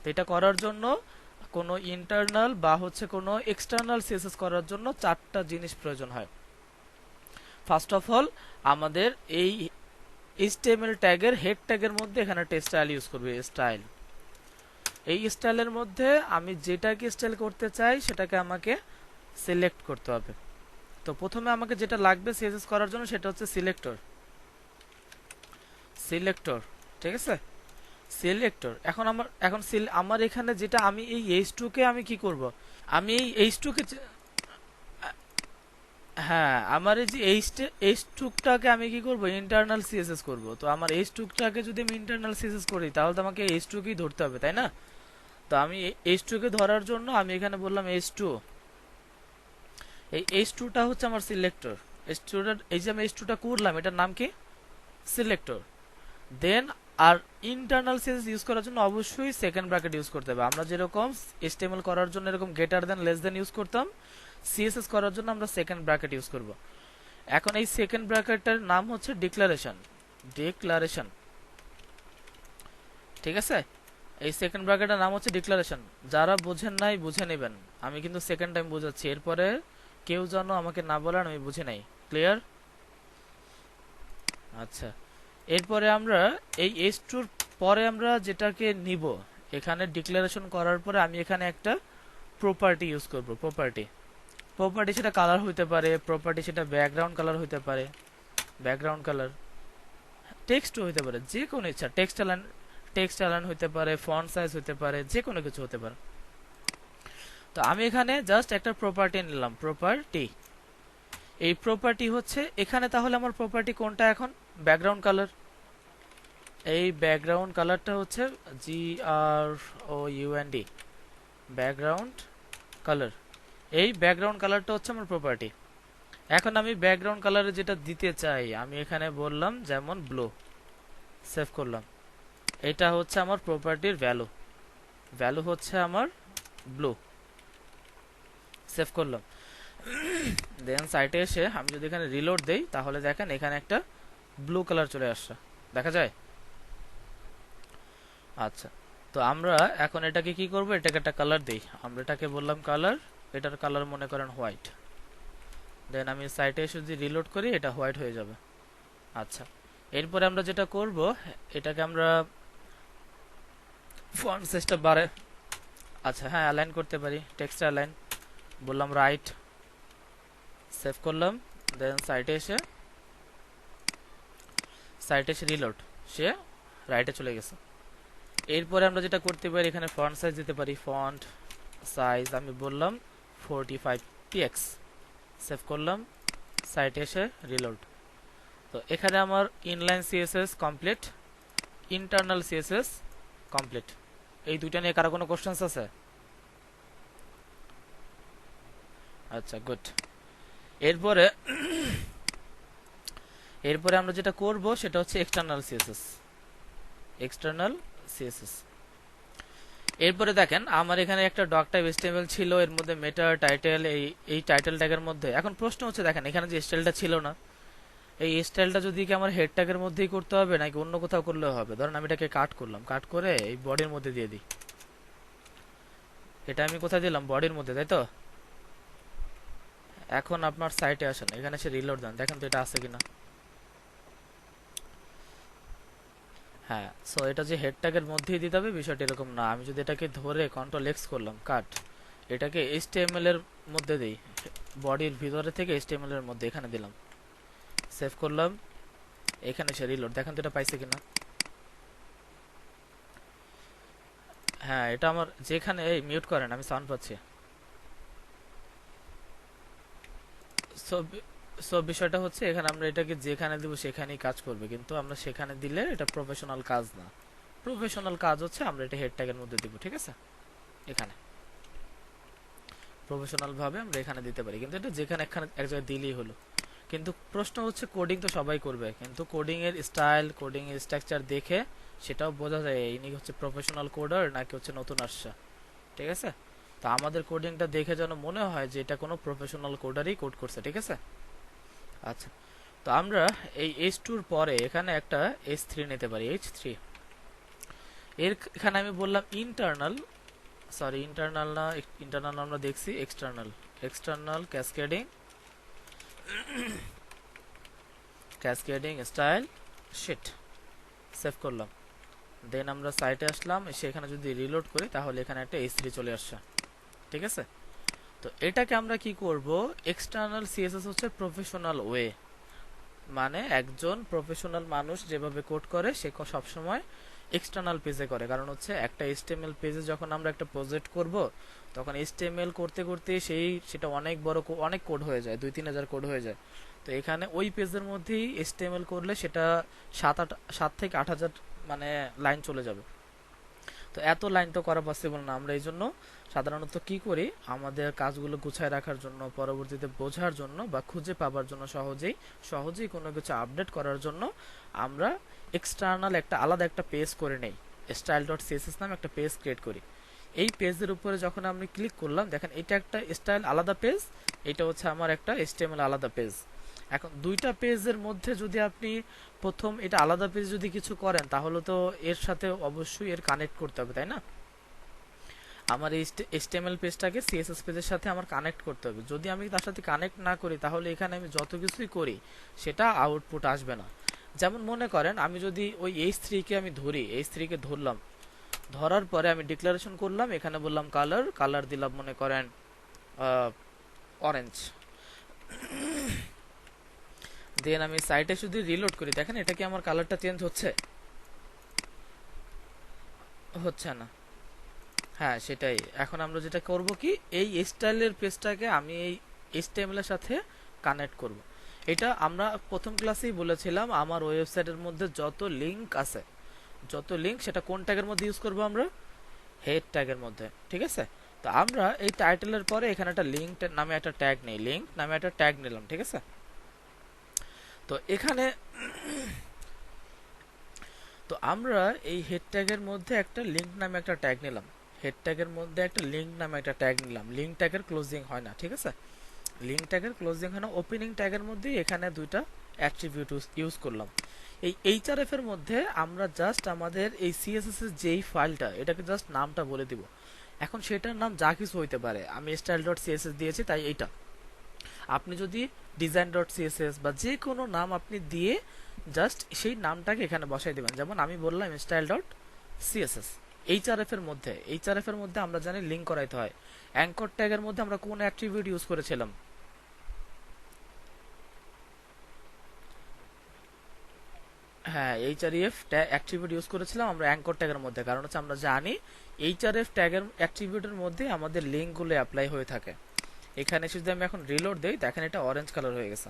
তো এটা করার জন্য কোনো ইন্টারনাল বা হচ্ছে কোনো এক্সটার্নাল সিএসএস করার জন্য চারটা জিনিস প্রয়োজন হয়। ফার্স্ট অফ অল আমাদের এই HTML ট্যাগের হেড ট্যাগের মধ্যে এখানে একটা স্টাইল ইউজ করবে, স্টাইল। এই স্টাইলের মধ্যে আমি যেটাকে স্টাইল করতে চাই সেটাকে আমাকে সিলেক্ট করতে হবে। তো প্রথমে আমাকে যেটা লাগবে সিএসএস করার জন্য সেটা হচ্ছে সিলেক্টর। সিলেক্টর, ঠিক আছে, সিলেক্টর। এখন আমার এখানে যেটা আমি এই H2 কে আমি কি করব, আমি এই H2 কে, হ্যাঁ, আমার এই যে H2 টাকে আমি কি করব, ইন্টারনাল সিএসএস করব। তো আমার H2 টাকে যদি আমি ইন্টারনাল সিএসএস করি তাহলে তো আমাকে H2 কেই ধরতে হবে, তাই না? তো আমি H2 কে ধরার জন্য আমি এখানে বললাম H2। এই H2 টা হচ্ছে আমার সিলেক্টর। H2 এই যে আমি H2 টা করলাম, এটার নাম কি? সিলেক্টর। দেন আর ইন্টারনাল সিএসএস ইউজ করার জন্য অবশ্যই সেকেন্ড ব্র্যাকেট ইউজ করতে হবে। আমরা যেরকম HTML করার জন্য এরকম greater than less than use করতাম, সিএসএস করার জন্য আমরা সেকেন্ড ব্র্যাকেট ইউজ করব। এখন এই সেকেন্ড ব্র্যাকেটটার নাম হচ্ছে ডিক্লারেশন। ডিক্লারেশন, ঠিক আছে। এই সেকেন্ড ব্র্যাকেটের নাম হচ্ছে ডিক্লারেশন। যারা বোঝেন নাই বুঝে নেবেন, আমি কিন্তু সেকেন্ড টাইম বোঝাচ্ছি। এরপরে কেউ যেন আমাকে না বলেন আমি বুঝি নাই। ক্লিয়ার? আচ্ছা, এরপরে আমরা এই H2 এর পরে আমরা যেটাকে নিব, এখানে ডিক্লারেশন করার পরে আমি এখানে একটা প্রপার্টি ইউজ করব। প্রপার্টি, প্রপার্টি সেটা কালার হইতে পারে, প্রপার্টি সেটা ব্যাকগ্রাউন্ড কালার হইতে পারে, ব্যাকগ্রাউন্ড কালার, টেক্সট হইতে পারে, যে কোনো ইচ্ছা, টেক্সট অ্যালাইন হইতে পারে, ফন্ট সাইজ হইতে পারে, যে কোনো কিছু হতে পারে। তো আমি এখানে জাস্ট একটা প্রপার্টি নিলাম, প্রপার্টি। এই প্রপার্টি হচ্ছে এখানে, তাহলে আমার প্রপার্টি কোনটা এখন? Background colour. এই ব্যাকগ্রাউন্ড কালারটা হচ্ছে GROUND, ব্যাকগ্রাউন্ড কালার। এই ব্যাকগ্রাউন্ড কালারটা হচ্ছে আমার প্রপার্টি। এখন আমি ব্যাকগ্রাউন্ড কালারে যেটা দিতে চাই, আমি এখানে বললাম যেমন ব্লু, সেভ করলাম। এটা হচ্ছে আমার প্রপার্টির ভ্যালু, ভ্যালু হচ্ছে আমার ব্লু, সেভ করলাম। দেন সাইটে এসে আমি যদি এখানে রিলোড দেই, তাহলে দেখেন এখানে একটা ব্লু কালার চলে আসছে, দেখা যায়? আচ্ছা, তো আমরা এখন এটাকে কি করব, এটাকে একটা কালার দেই। আমরা এটাকে বললাম কালার, এটার কালার মনে করেন হোয়াইট। দেন আমি সাইটে এসে যদি রিলোড করি, এটা হোয়াইট হয়ে যাবে। আচ্ছা, এরপরে আমরা যেটা করব, এটাকে আমরা ফন্ট সাইজটা বাড়ে, আচ্ছা হ্যাঁ, অ্যালাইন করতে পারি, টেক্সট অ্যালাইন, বললাম রাইট, সেভ করলাম। দেন সাইটে এসে রিলোড, সে রাইটে চলে গেছে। এরপরে আমরা যেটা করতে পারি, এখানে ফন্ট সাইজ দিতে পারি, ফন্ট সাইজ আমি বললাম 45px, সেভ করলাম, সাইটে এসে রিলোড। তো এখানে আমার inline CSS complete, internal CSS complete. এই দুইটা নিয়ে কারো কোনো কোশ্চেন্স আছে? আচ্ছা, গুড। এরপরে আমরা যেটা করব সেটা হচ্ছে এক্সটার্নাল সিএসএস। এরপরে দেখেন আমার এখানে একটা ডক টাইপ HTML ছিল, এর মধ্যে মেটা টাইটেল, এই টাইটেল ট্যাগের মধ্যে। এখন প্রশ্ন হচ্ছে, দেখেন এখানে যে স্টাইলটা ছিল না, এই স্টাইলটা যদি কি আমার হেড ট্যাগের মধ্যেই করতে হবে নাকি অন্য কোথাও করলেও হবে? ধরেন আমি এটাকে কাট করলাম, কাট করে এই বডির মধ্যে দিয়ে দিই। এটা আমি কোথায় দিলাম? বডির মধ্যে, তাই তো? এখন আপনার সাইটে আসেন, এখানে সে রিলোড দেন, দেখেন তো এটা আছে কিনা। হ্যাঁ, সো এটা যে হেড ট্যাগের মধ্যেই দিতে হবে বিষয়টা এরকম না। আমি যদি এটাকে ধরে Ctrl+X করলাম, কাট, এটাকে HTML এর মধ্যে দেই, বডির ভিতরে থেকে HTML এর মধ্যে এখানে দিলাম, সেভ করলাম, এখানে সে রিলোড, দেখেন তো এটা পাইছে কিনা। হ্যাঁ, এটা আমার যেখানে, এই মিউট করেন, আমি সাউন্ড পাচ্ছি। সো বিষয়টা হচ্ছে এখানে আমরা এটাকে যেখানে দিব সেখানেই কাজ করবে, কিন্তু আমরা সেখানে দিলে এটা প্রফেশনাল কাজ না। প্রফেশনাল কাজ হচ্ছে আমরা এটা হেড ট্যাগের মধ্যে দিব, ঠিক আছে? এখানে প্রফেশনাল ভাবে আমরা এখানে দিতে পারি, কিন্তু এটা যেখানে এখানে এক জায়গায় দিলেই হলো। কিন্তু প্রশ্ন হচ্ছে, কোডিং তো সবাই করবে, কিন্তু কোডিং এর স্টাইল, কোডিং এর স্ট্রাকচার দেখে সেটাও বোঝা যায় ইনি হচ্ছে প্রফেশনাল কোডার নাকি হচ্ছে নতুন আসছে, ঠিক আছে? তো আমাদের কোডিংটা দেখে যেন মনে হয় যে এটা কোনো প্রফেশনাল কোডারই কোড করছে, ঠিক আছে? আচ্ছা, তো আমরা এই H2 এর পরে এখানে একটা H3 নিতে পারি, H3। এখানে আমি বললাম ইন্টারনাল, সরি ইন্টারনাল না, ইন্টারনাল আমরা দেখছি, external cascading style sheet, save করলাম। দেন আমরা সাইটে আসলাম, সেখানে যদি রিলোড করি তাহলে এখানে একটা H3 চলে আসছে, ঠিক আছে? তো এটাকে আমরা কি করব, এক্সটার্নাল সিএসএস হচ্ছে প্রফেশনাল ওয়ে, মানে একজন প্রফেশনাল মানুষ যেভাবে কোড করে সে সবসময় এক্সটার্নাল পেজে করে। কারণ হচ্ছে একটা HTML পেজে যখন আমরা একটা প্রজেক্ট করব, তখন HTML করতে করতে সেটা অনেক বড়, অনেক কোড হয়ে যায়, 2-3 হাজার কোড হয়ে যায়। তো এখানে ওই পেজের মধ্যেই HTML করলে সেটা 7 থেকে 8 হাজার মানে লাইন চলে যাবে। তো এত লাইন তো করা পসিবল না। আমরা এই জন্য সাধারণত কি করি, আমাদের কাজগুলো গুছায় রাখার জন্য, পরবর্তীতে বোঝার জন্য বা খুঁজে পাবার জন্য, সহজেই কোনো কিছু আপডেট করার জন্য আমরা এক্সটার্নাল একটা আলাদা একটা পেজ করে নেই, style.css নামে একটা পেজ ক্রিয়েট করি। এই পেজের উপরে যখন আমি ক্লিক করলাম, দেখেন এটা একটা স্টাইল আলাদা পেজ, এটা হচ্ছে আমার একটা HTML আলাদা পেজ। এখন দুইটা পেজের মধ্যে যদি আপনি প্রথম এটা আলাদা পেজ যদি কিছু করেন, তাহলে তো এর সাথে অবশ্যই এর কানেক্ট করতে হবে, তাই না? আমার এই HTML পেজটাকে CSS পেজের সাথে আমার কানেক্ট করতে হবে। যদি আমি তার সাথে কানেক্ট না করি, তাহলে এখানে আমি যত কিছুই করি সেটা আউটপুট আসবে না। যেমন মনে করেন আমি যদি ওই H3 কে আমি ধরি, H3 কে ধরলাম, ধরার পরে আমি ডিক্লারেশন করলাম, এখানে বললাম কালার দিলাম মনে করেন অরেঞ্জ। দেন আমি সাইটে যদি রিলোড করি, দেখেন এটা কি আমার কালারটা চেঞ্জ হচ্ছে? হচ্ছে না। হ্যাঁ সেটাই। এখন আমরা যেটা করব কি, এই স্টাইলের পেজটাকে আমি এই HTML এর সাথে কানেক্ট করব। এটা আমরা প্রথম ক্লাসেই বলেছিলাম, আমার ওয়েবসাইটের মধ্যে যত লিংক আছে, যত লিংক, সেটা কোন ট্যাগের মধ্যে ইউজ করব আমরা? হেড ট্যাগের মধ্যে, ঠিক আছে? তো আমরা এই টাইটেলের পরে এখানে একটা লিংক নামে একটা ট্যাগ নেই, লিংক নামে একটা ট্যাগ নিলাম, ঠিক আছে? তো এখানে তো আমরা এই হেড ট্যাগের মধ্যে একটা লিংক নামে একটা ট্যাগ নিলাম, হেড ট্যাগের মধ্যে একটা লিংক নামে একটা ট্যাগ নিলাম। লিংক ট্যাগের ক্লোজিং হয় না, ঠিক আছে? লিংক ট্যাগের ক্লোজিং হয় না, ওপেনিং ট্যাগের মধ্যে এখানে দুইটা অ্যাট্রিবিউট ইউজ করলাম। এই এইচআরএফ এর মধ্যে আমরা জাস্ট আমাদের এই সিএসএস এর যেই ফাইলটা, এটাকে জাস্ট নামটা বলে দিব। এখন সেটার নাম যা কিছু হইতে পারে, আমি স্টাইল ডট সিএসএস দিয়েছি তাই এইটা। আপনি যদি ডিজাইন ডট সিএসএস বা যে কোনো নাম আপনি দিয়ে জাস্ট সেই নামটাকে এখানে বসাই দেবেন। যেমন আমি বললাম স্টাইল ডট সিএসএস। এইচআরএফ এর মধ্যে, এইচআরএফ এর মধ্যে আমরা জানি লিংক করাইতে হয়। অ্যাঙ্কর ট্যাগের মধ্যে আমরা কোন অ্যাট্রিবিউট ইউজ করেছিলাম? হ্যাঁ, এইচআরএফ অ্যাট্রিবিউট ইউজ করেছিলাম আমরা অ্যাঙ্কর ট্যাগের মধ্যে, কারণ হচ্ছে আমরা জানি এইচআরএফ ট্যাগের অ্যাট্রিবিউটের মধ্যে আমাদের লিঙ্কগুলো অ্যাপ্লাই হয়ে থাকে। এখানে যদি আমি এখন রিলোড দেই, দেখেন এটা অরেঞ্জ কালার হয়ে গেছে,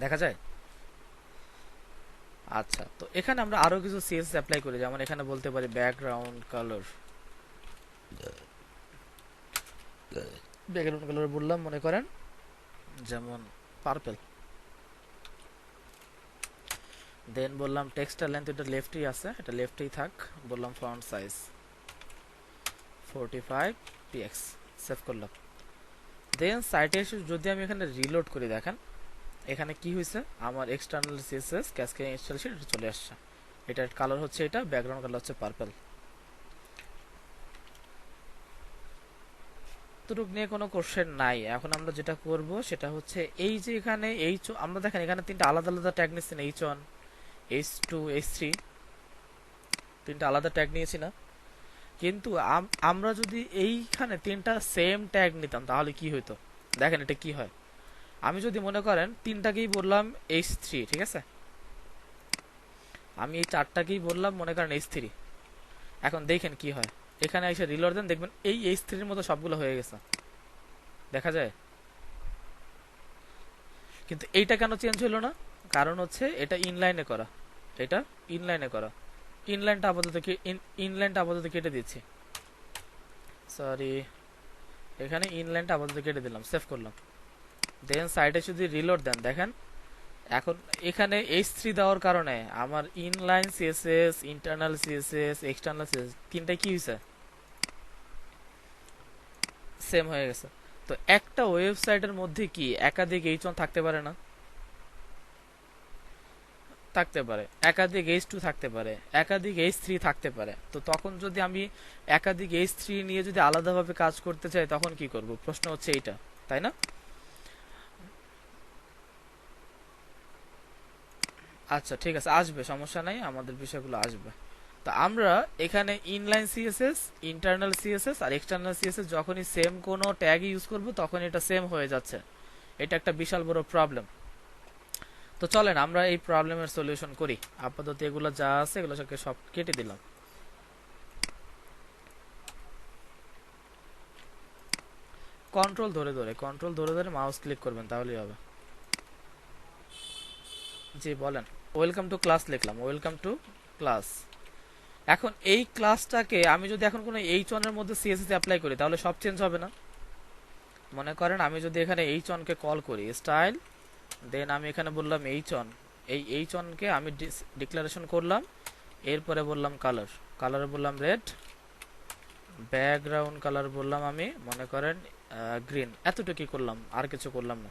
দেখা যায়? আচ্ছা, তো এখানে আমরা আরো কিছু সিএসএস অ্যাপ্লাই করি, যেমন এখানে বলতে পারি ব্যাকগ্রাউন্ড কালার। ব্যাকগ্রাউন্ড কালার বললাম মনে করেন যেমন পার্পল। দেন বললাম টেক্সটার লেন্থ, এটা লেফটই আছে, এটা লেফটেই থাক। বললাম ফন্ট সাইজ 45 px, সেভ করলাম। দেন সাইটে এসে যদি আমি এখানে রিলোড করি, দেখেন এখানে কি হয়েছে, আমার এক্সটার্নাল সিএসএস ক্যাসকেডিং ইনস্টলেশন এটা চলে আসছে। এটার কালার হচ্ছে, এটা ব্যাকগ্রাউন্ড কালার হচ্ছে পার্পল। এতটুক নিয়ে কোনো কোশ্চেন নাই। এখন আমরা যেটা করব সেটা হচ্ছে, এই যে এখানে আমরা দেখেন এখানে তিনটা আলাদা আলাদা ট্যাগ নিচ্ছি না, H1 H2 H3, তিনটা আলাদা ট্যাগ নিয়েছি না? কিন্তু আমরা যদি এইখানে তিনটা সেম ট্যাগ নিতাম তাহলে কি হইতো? দেখেন এটা কি হয়। আমি যদি মনে করেন তিনটাকেই বললাম H3, ঠিক আছে? আমি এই চারটাকেই বললাম মনে করেন H3। এখন দেখেন কি হয়, এখানে এসে রিলোড দেন, দেখবেন এই H3 এর মতো সবগুলো হয়ে গেছে, দেখা যায়? কিন্তু এইটা কেন চেঞ্জ হলো না? কারণ হচ্ছে এটা ইনলাইনে করা, এটা ইনলাইনে করা। ইনলাইনটা আপাতত কেটে দিচ্ছি, সরি, এখানে ইনলাইনটা আপাতত কেটে দিলাম, সেভ করলাম। দেন সাইডে যদি রিলোড দেন, দেখেন এখন এখানে H3 দেওয়ার কারণে আমার inline CSS, internal CSS, external CSS তিনটাই কি হয়েছে? সেম হয়ে গেছে। তো একটা ওয়েবসাইটের মধ্যে কি একাধিক H1 থাকতে পারে না? থাকতে পারে। একাধিক H2 থাকতে পারে, একাধিক H3 থাকতে পারে। তো তখন যদি আমি একাধিক H3 নিয়ে যদি আলাদাভাবে কাজ করতে চাই তখন কি করব? প্রশ্ন হচ্ছে এইটা, তাই না? আচ্ছা ঠিক আছে, আসবে, সমস্যা নাই, আমাদের বিষয়গুলো আসবে। তো আমরা এখানে ইনলাইন সিএসএস, ইন্টারনাল সিএসএস আর এক্সটার্নাল সিএসএস যখনই সেম কোনো ট্যাগ ইউজ করব তখন এটা সেম হয়ে যাচ্ছে। এটা একটা বিশাল বড় প্রবলেম। তো চলেন আমরা এই প্রবলেমের সলিউশন করি। আপাতত এগুলো যা আছে এগুলো সব কেটে দিলাম। কন্ট্রোল ধরে ধরে মাউস ক্লিক করবেন, তাহলেই হবে। জি বলেন। ওয়েলকাম টু ক্লাস লিখলাম, ওয়েলকাম টু ক্লাস। এখন এই ক্লাসটাকে আমি যদি এখন কোনো H1 এর মধ্যে সিএসএস অ্যাপ্লাই করি তাহলে সব চেঞ্জ হবে না? মনে করেন আমি যদি এখানে H1 কে কল করি স্টাইল, দেন আমি এখানে বললাম H1, এই H1 কে আমি ডিক্লারেশন করলাম, এরপরে বললাম কালার, কালারে বললাম রেড, ব্যাকগ্রাউন্ড কালার বললাম আমি মনে করেন গ্রিন, এতটুকুই করলাম, আর কিছু করলাম না।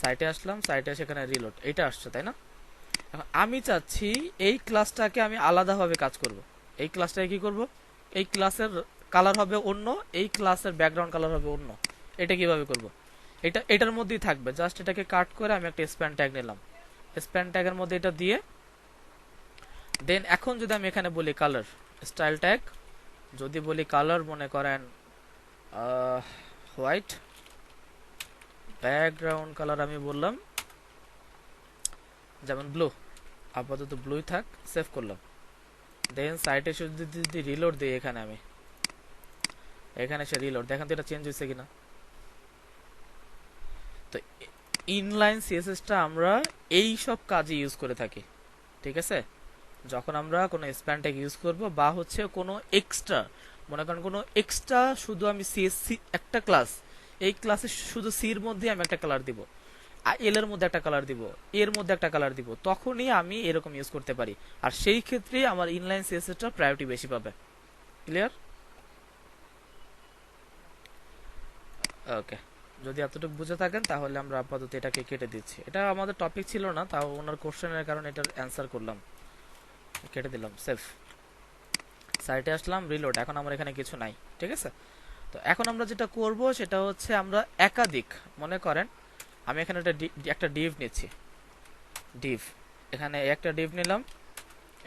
সাইটে আসলাম, সাইটে এসে এখানে রিলোড, এটা আসছে তাই না? এখন আমি চাচ্ছি এই ক্লাসটাকে আমি আলাদাভাবে কাজ করব। এই ক্লাসটাকে কি করব? এই ক্লাসের কালার হবে অন্য, এই ক্লাসের ব্যাকগ্রাউন্ড কালার হবে অন্য। এটা কিভাবে করব? এটার মধ্যেই থাকবে, জাস্ট এটাকে কাট করে আমি একটা স্প্যান ট্যাগ নিলাম, স্প্যান ট্যাগের মধ্যে এটা দিয়ে, দেন এখন যদি আমি এখানে বলি কালার স্টাইল ট্যাগ, যদি বলি কালার মনে করেন হোয়াইট, ব্যাকগ্রাউন্ড কালার আমি বললাম যেমন ব্লু, আপাতত ব্লুই থাক, সেভ করলাম। দেন সাইটে যদি রিলোড দিই, এখানে এসে রিলোড দেখেন তো এটা চেঞ্জ হয়েছে কিনা। তো ইনলাইন সিএসএসটা আমরা এই সব কাজে ইউজ করে থাকি, ঠিক আছে। যখন আমরা কোনো স্প্যান ট্যাগ ইউজ করব বা হচ্ছে কোনো এক্সট্রা, মনে করেন কোনো এক্সট্রা শুধু আমি সিএসসি একটা ক্লাস, এই ক্লাসে শুধু সির মধ্যে আমি একটা কালার দিব, এল এর মধ্যে একটা কালার দিব, এর মধ্যে একটা কালার দিব, তখনই আমি এরকম ইউজ করতে পারি। আর সেই ক্ষেত্রে আমার ইনলাইন সিএসএসটা প্রায়োরিটি বেশি পাবে। ক্লিয়ার? ওকে, যদি এতটুকু বুঝে থাকেন তাহলে আমরা আপাতত এটাকে কেটে দিচ্ছি। এটা আমাদের টপিক ছিল না, তাও ওনার কোশ্চেনের কারণে এটার অ্যান্সার করলাম, কেটে দিলাম। সেভ, সাইটে আসলাম, রিলোড। এখন আমার এখানে কিছু নাই, ঠিক আছে। তো এখন আমরা যেটা করব সেটা হচ্ছে আমরা একাধিক, মনে করেন আমি এখানে একটা ডিভ নিচ্ছি, ডিভ, এখানে একটা ডিভ নিলাম,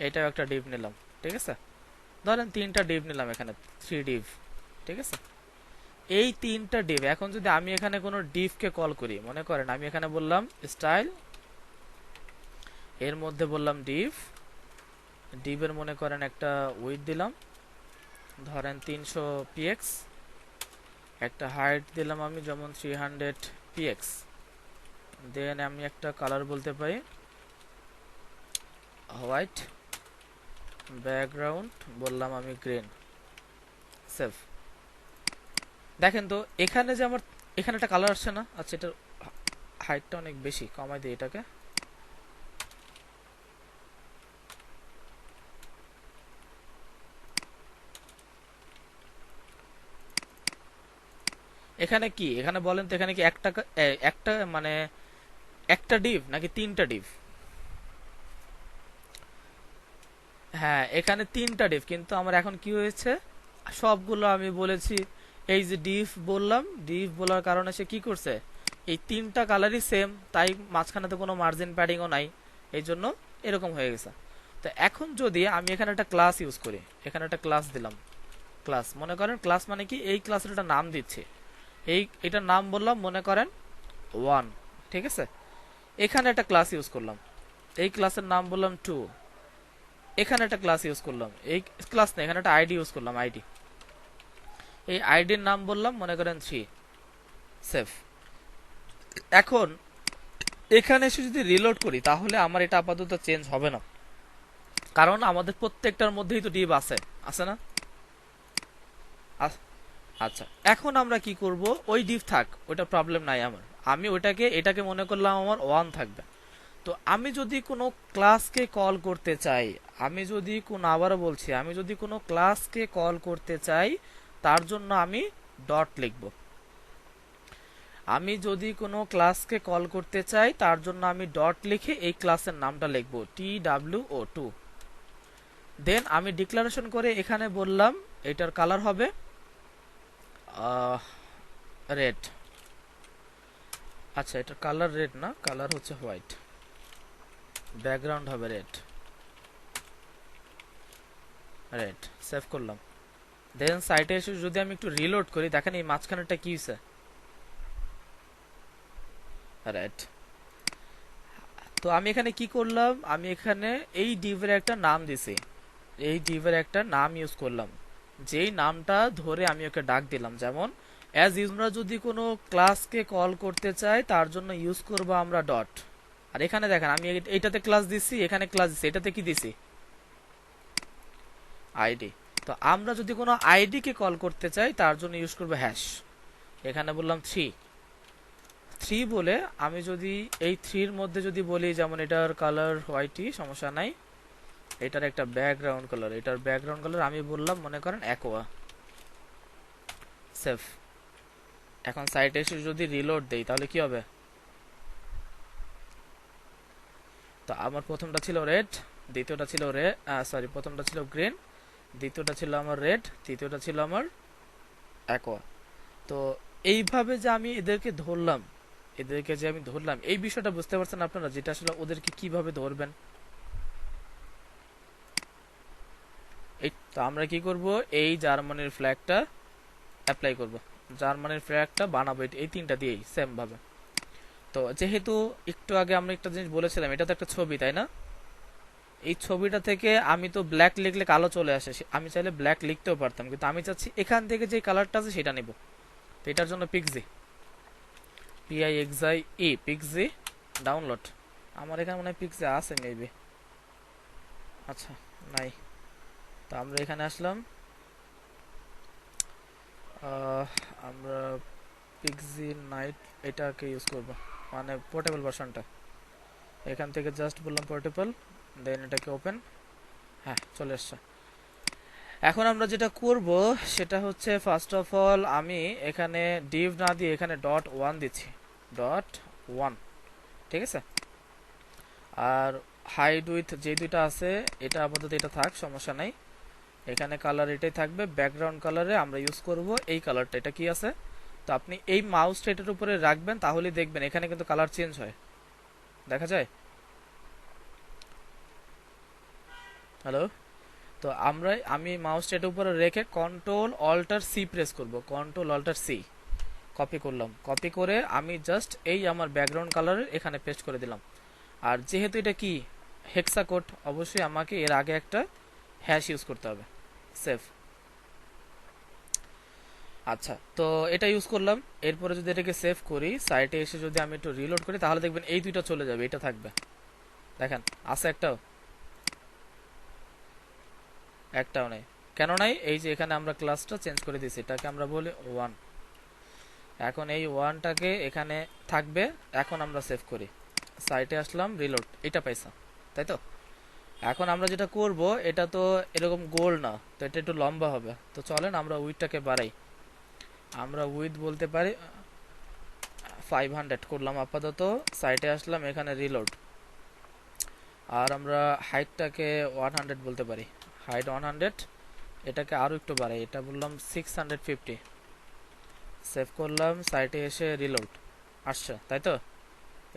এইটাও একটা ডিভ নিলাম, ঠিক আছে। ধরেন 3টা ডিভ নিলাম, এখানে 3 ডিভ, ঠিক আছে। এই 3টা ডিভ, এখন যদি আমি এখানে কোনো ডিভকে কল করি, মনে করেন আমি এখানে বললাম স্টাইল, এর মধ্যে বললাম ডিভ, ডিভের মনে করেন একটা উইডথ দিলাম ধরেন 300 px, একটা হাইট দিলাম আমি যেমন 300 px, দেন আমি একটা কালার বলতে পারি হোয়াইট, ব্যাকগ্রাউন্ড বললাম আমি গ্রিন। সেভ। দেখেন তো এখানে যে আমার এখানে একটা কালার আসছে না? আচ্ছা, এটার হাইটটা অনেক বেশি, কমাই দিই এটাকে। এখানে কি, এখানে বলেন তো, এখানে কি একটা মানে একটা ডিভ নাকি 3টা ডিভ? হ্যাঁ, এখানে 3টা ডিভ, কিন্তু আমার এখন কি হয়েছে, সবগুলো আমি বলেছি, এই যে ডিভ বললাম, ডিভ বলার কারণে সে কি করছে, এই 3টা কালারই সেম, তাই মাঝখানে তো কোনো মার্জিন প্যাডিংও নাই, এই জন্য এরকম হয়ে গেছে। তো এখন যদি আমি এখানে একটা ক্লাস ইউজ করি, এখানে একটা ক্লাস দিলাম, ক্লাস, মনে করেন ক্লাস মানে কি, এই ক্লাসের একটা নাম দিচ্ছে, এটার নাম বললাম মনে করেন 1, ঠিক আছে। এখানে একটা ক্লাস ইউজ করলাম, এই ক্লাসের নাম বললাম 2, এখানে একটা ক্লাস ইউজ করলাম, এই ক্লাস না, এখানে একটা আইডি ইউজ করলাম, আইডি, এই আইডির নাম বললাম মনে করেন 3। সেভ। এখন এখানে এসে যদি রিলোড করি তাহলে আমার এটা আপাতত চেঞ্জ হবে না, কারণ আমাদের প্রত্যেকটার মধ্যেই তো ডিভ আছে, আছে না? আচ্ছা, এখন আমরা কি করব, ওই ডিভ থাক, ওটা প্রবলেম নাই আমার, আমি এটাকে মনে করলাম আমার 1 থাকবে। তো আমি যদি কোনো ক্লাসকে কল করতে চাই, আবারও বলছি, আমি যদি কোনো ক্লাসকে কল করতে চাই, তার জন্য আমি ডট লিখব। আমি যদি কোনো ক্লাসকে কল করতে চাই তার জন্য আমি ডট লিখে এই ক্লাসের নামটা লিখব TWO2। দেন আমি ডিক্লারেশন করে এখানে বললাম এটার কালার হবে রেড। আচ্ছা, এটার কালার রেড না, কালার হচ্ছে হোয়াইট, ব্যাকগ্রাউন্ড হবে রেড। সেভ করলাম। দেন সাইটে এসে যদি আমি একটু রিলোড করি, দেখেন এই মাঝখানেরটা কি হয়েছে, রেড। তো আমি এখানে কি করলাম, আমি এখানে এই ডিভের একটা নাম দিছি, এই ডিভের একটা নাম ইউজ করলাম, যেই নামটা ধরে আমি ওকে ডাক দিলাম। যেমন অ্যাজ আমরা যদি কোনো ক্লাসকে কল করতে চাই তার জন্য ইউজ করব আমরা ডট। আর এখানে দেখেন আমি এইটাতে ক্লাস দিছি, এখানে ক্লাস দিছি, এটাতে কি দিছি, আইডি। তো আমরা যদি কোনো আইডি কে কল করতে চাই তার জন্য ইউজ করব হ্যাশ। এখানে বললাম 3 বলে আমি যদি এই 3 এর মধ্যে যদি বলি, যেমন এটার কালার হোয়াইটই, সমস্যা নাই, এটার একটা ব্যাকগ্রাউন্ড কালার আমি বললাম মনে করেন অ্যাকোয়া। সেভ। এখন সাইটে এসে যদি রিলোড দেই তাহলে কি হবে, তো আমার প্রথমটা ছিল রেড, দ্বিতীয়টা ছিল প্রথমটা ছিল গ্রিন, দ্বিতীয়টা ছিল আমার রেড, তৃতীয়টা ছিল আমার অ্যাকোয়া। তো এইভাবে যে আমি এদেরকে যে আমি ধরলাম, এই বিষয়টা বুঝতে পারছেন আপনারা, যেটা আসলে ওদেরকে কিভাবে ধরবেন। এই তো আমরা কি করব, এই জার্মানির ফ্ল্যাগটা অ্যাপ্লাই করব, জার্মানির ফ্ল্যাগটা বানাবো এই 3টা দিয়েই সেম ভাবে। তো যেহেতু একটু আগে আমরা একটা জিনিস বলেছিলাম, এটা তো একটা ছবি তাই না, এই ছবিটা থেকে আমি তো ব্ল্যাক লিখলে কালো চলে আসে, আমি চাইলে ব্ল্যাক লিখতেও পারতাম, কিন্তু আমি চাচ্ছি এখান থেকে যে কালারটা আছে সেটা নেব। তো এটার জন্য পিক্সি, PIXI পিক্সি ডাউনলোড। আমার এখানে মনে হয় পিক্সি আছে মেবি, আচ্ছা নাই। তো আমরা এখানে আসলাম, আহ, আমরা পিক্সি নাইট এটাকে ইউজ করব, মানে পোর্টেবল ভার্সনটা। এখান থেকে জাস্ট বললাম পোর্টেবল, দেন এটাকে ওপেন, হ্যাঁ চলে আসছে। এখন আমরা যেটা করব সেটা হচ্ছে ফার্স্ট অফ অল আমি এখানে ডিভ না দিয়ে এখানে .1 দিচ্ছি, .1, ঠিক আছে। আর হাইড উইথ যে দুইটা আছে এটা আপাতত এটা থাক, সমস্যা নাই। এখানে কালার এটাই থাকবে, ব্যাকগ্রাউন্ড কালারে আমরা ইউজ করব এই কালারটা। এটা কি আছে, তো আপনি এই মাউসটা এটার উপরে রাখবেন, তাহলেই দেখবেন এখানে কিন্তু কালার চেঞ্জ হয়, দেখা যায়। হ্যালো, তো আমি মাউসটা এটার উপরে রেখে Ctrl+Alt+C প্রেস করব, Ctrl+Alt+C কপি করলাম, কপি করে আমি জাস্ট এই আমার ব্যাকগ্রাউন্ড কালারের এখানে পেস্ট করে দিলাম। আর যেহেতু এটা কি হেক্সা কোড, অবশ্যই আমাকে এর আগে একটা হ্যাশ ইউজ করতে হবে, সেভ। আচ্ছা, তো এটা ইউজ করলাম। এরপরে যদি এটাকে সেভ করি, সাইটে এসে যদি আমি একটু রিলোড করি, তাহলে দেখবেন এই দুইটা চলে যাবে, এটা থাকবে। দেখেন আছে একটাও, একটাও নেই। কেন নাই? এই যে এখানে আমরা ক্লাসটা চেঞ্জ করে দিয়েছি, এটাকে আমরা বলি 1। এখন এই 1টাকে এখানে থাকবে। এখন আমরা সেভ করি, সাইটে আসলাম, রিলোড, এটা পাইছা তাই তো। এখন আমরা যেটা করব, এটা তো এরকম গোল না, তো এটা একটু লম্বা হবে। তো চলেন আমরা উইডটাকে বাড়াই, আমরা উইড বলতে পারি 500 করলাম আপাতত। সাইটে আসলাম, এখানে রিলোড। আর আমরা হাইটটাকে 100 বলতে পারি, হাইট 100। এটাকে আরও একটু বাড়াই, এটা বললাম 650। সেভ করলাম, সাইটে এসে রিলোড, আসছে তাই তো।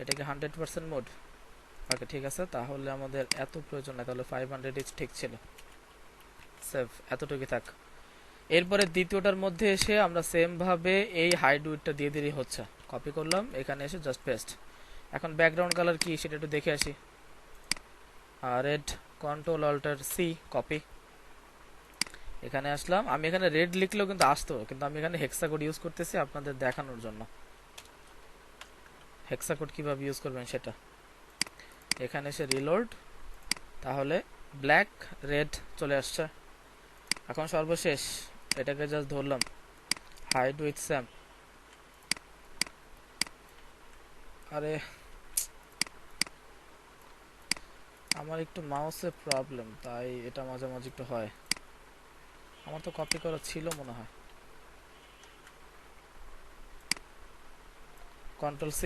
এটাকে 100% মোড, ওকে ঠিক আছে। তাহলে আমাদের এত প্রয়োজন নাই, তাহলে 500 ঠিক ছিল। সেভ, এতটুকু থাক। এরপরে দ্বিতীয়টার মধ্যে এসে আমরা সেম ভাবে এই হাইড উইডটা দিয়ে দিলেই হচ্ছে। কপি করলাম, এখানে এসে জাস্ট পেস্ট। এখন ব্যাকগ্রাউন্ড কালার কি সেটা একটু দেখে আসি। Red, Ctrl+Alt+C copy. এখানে আসলাম, আমি এখানে রেড লিখলেও কিন্তু আসতো, কিন্তু আমি এখানে হেক্সা কোড ইউজ করতেছি আপনাদের দেখানোর জন্য। হেক্সা কোড কিভাবে ইউজ করবেন সেটা। এখানে এসে রিলোড, তাহলে ব্ল্যাক রেড চলে আসছে। এখন সর্বশেষ এটাকে জাস্ট ধরলাম, হাইড উইথ স্যাম। আরে আমার একটু মাউসের প্রবলেম, তাই এটা মাঝে মাঝে একটু হয়। আমার তো কপি করা ছিল মনে হয়, Ctrl+C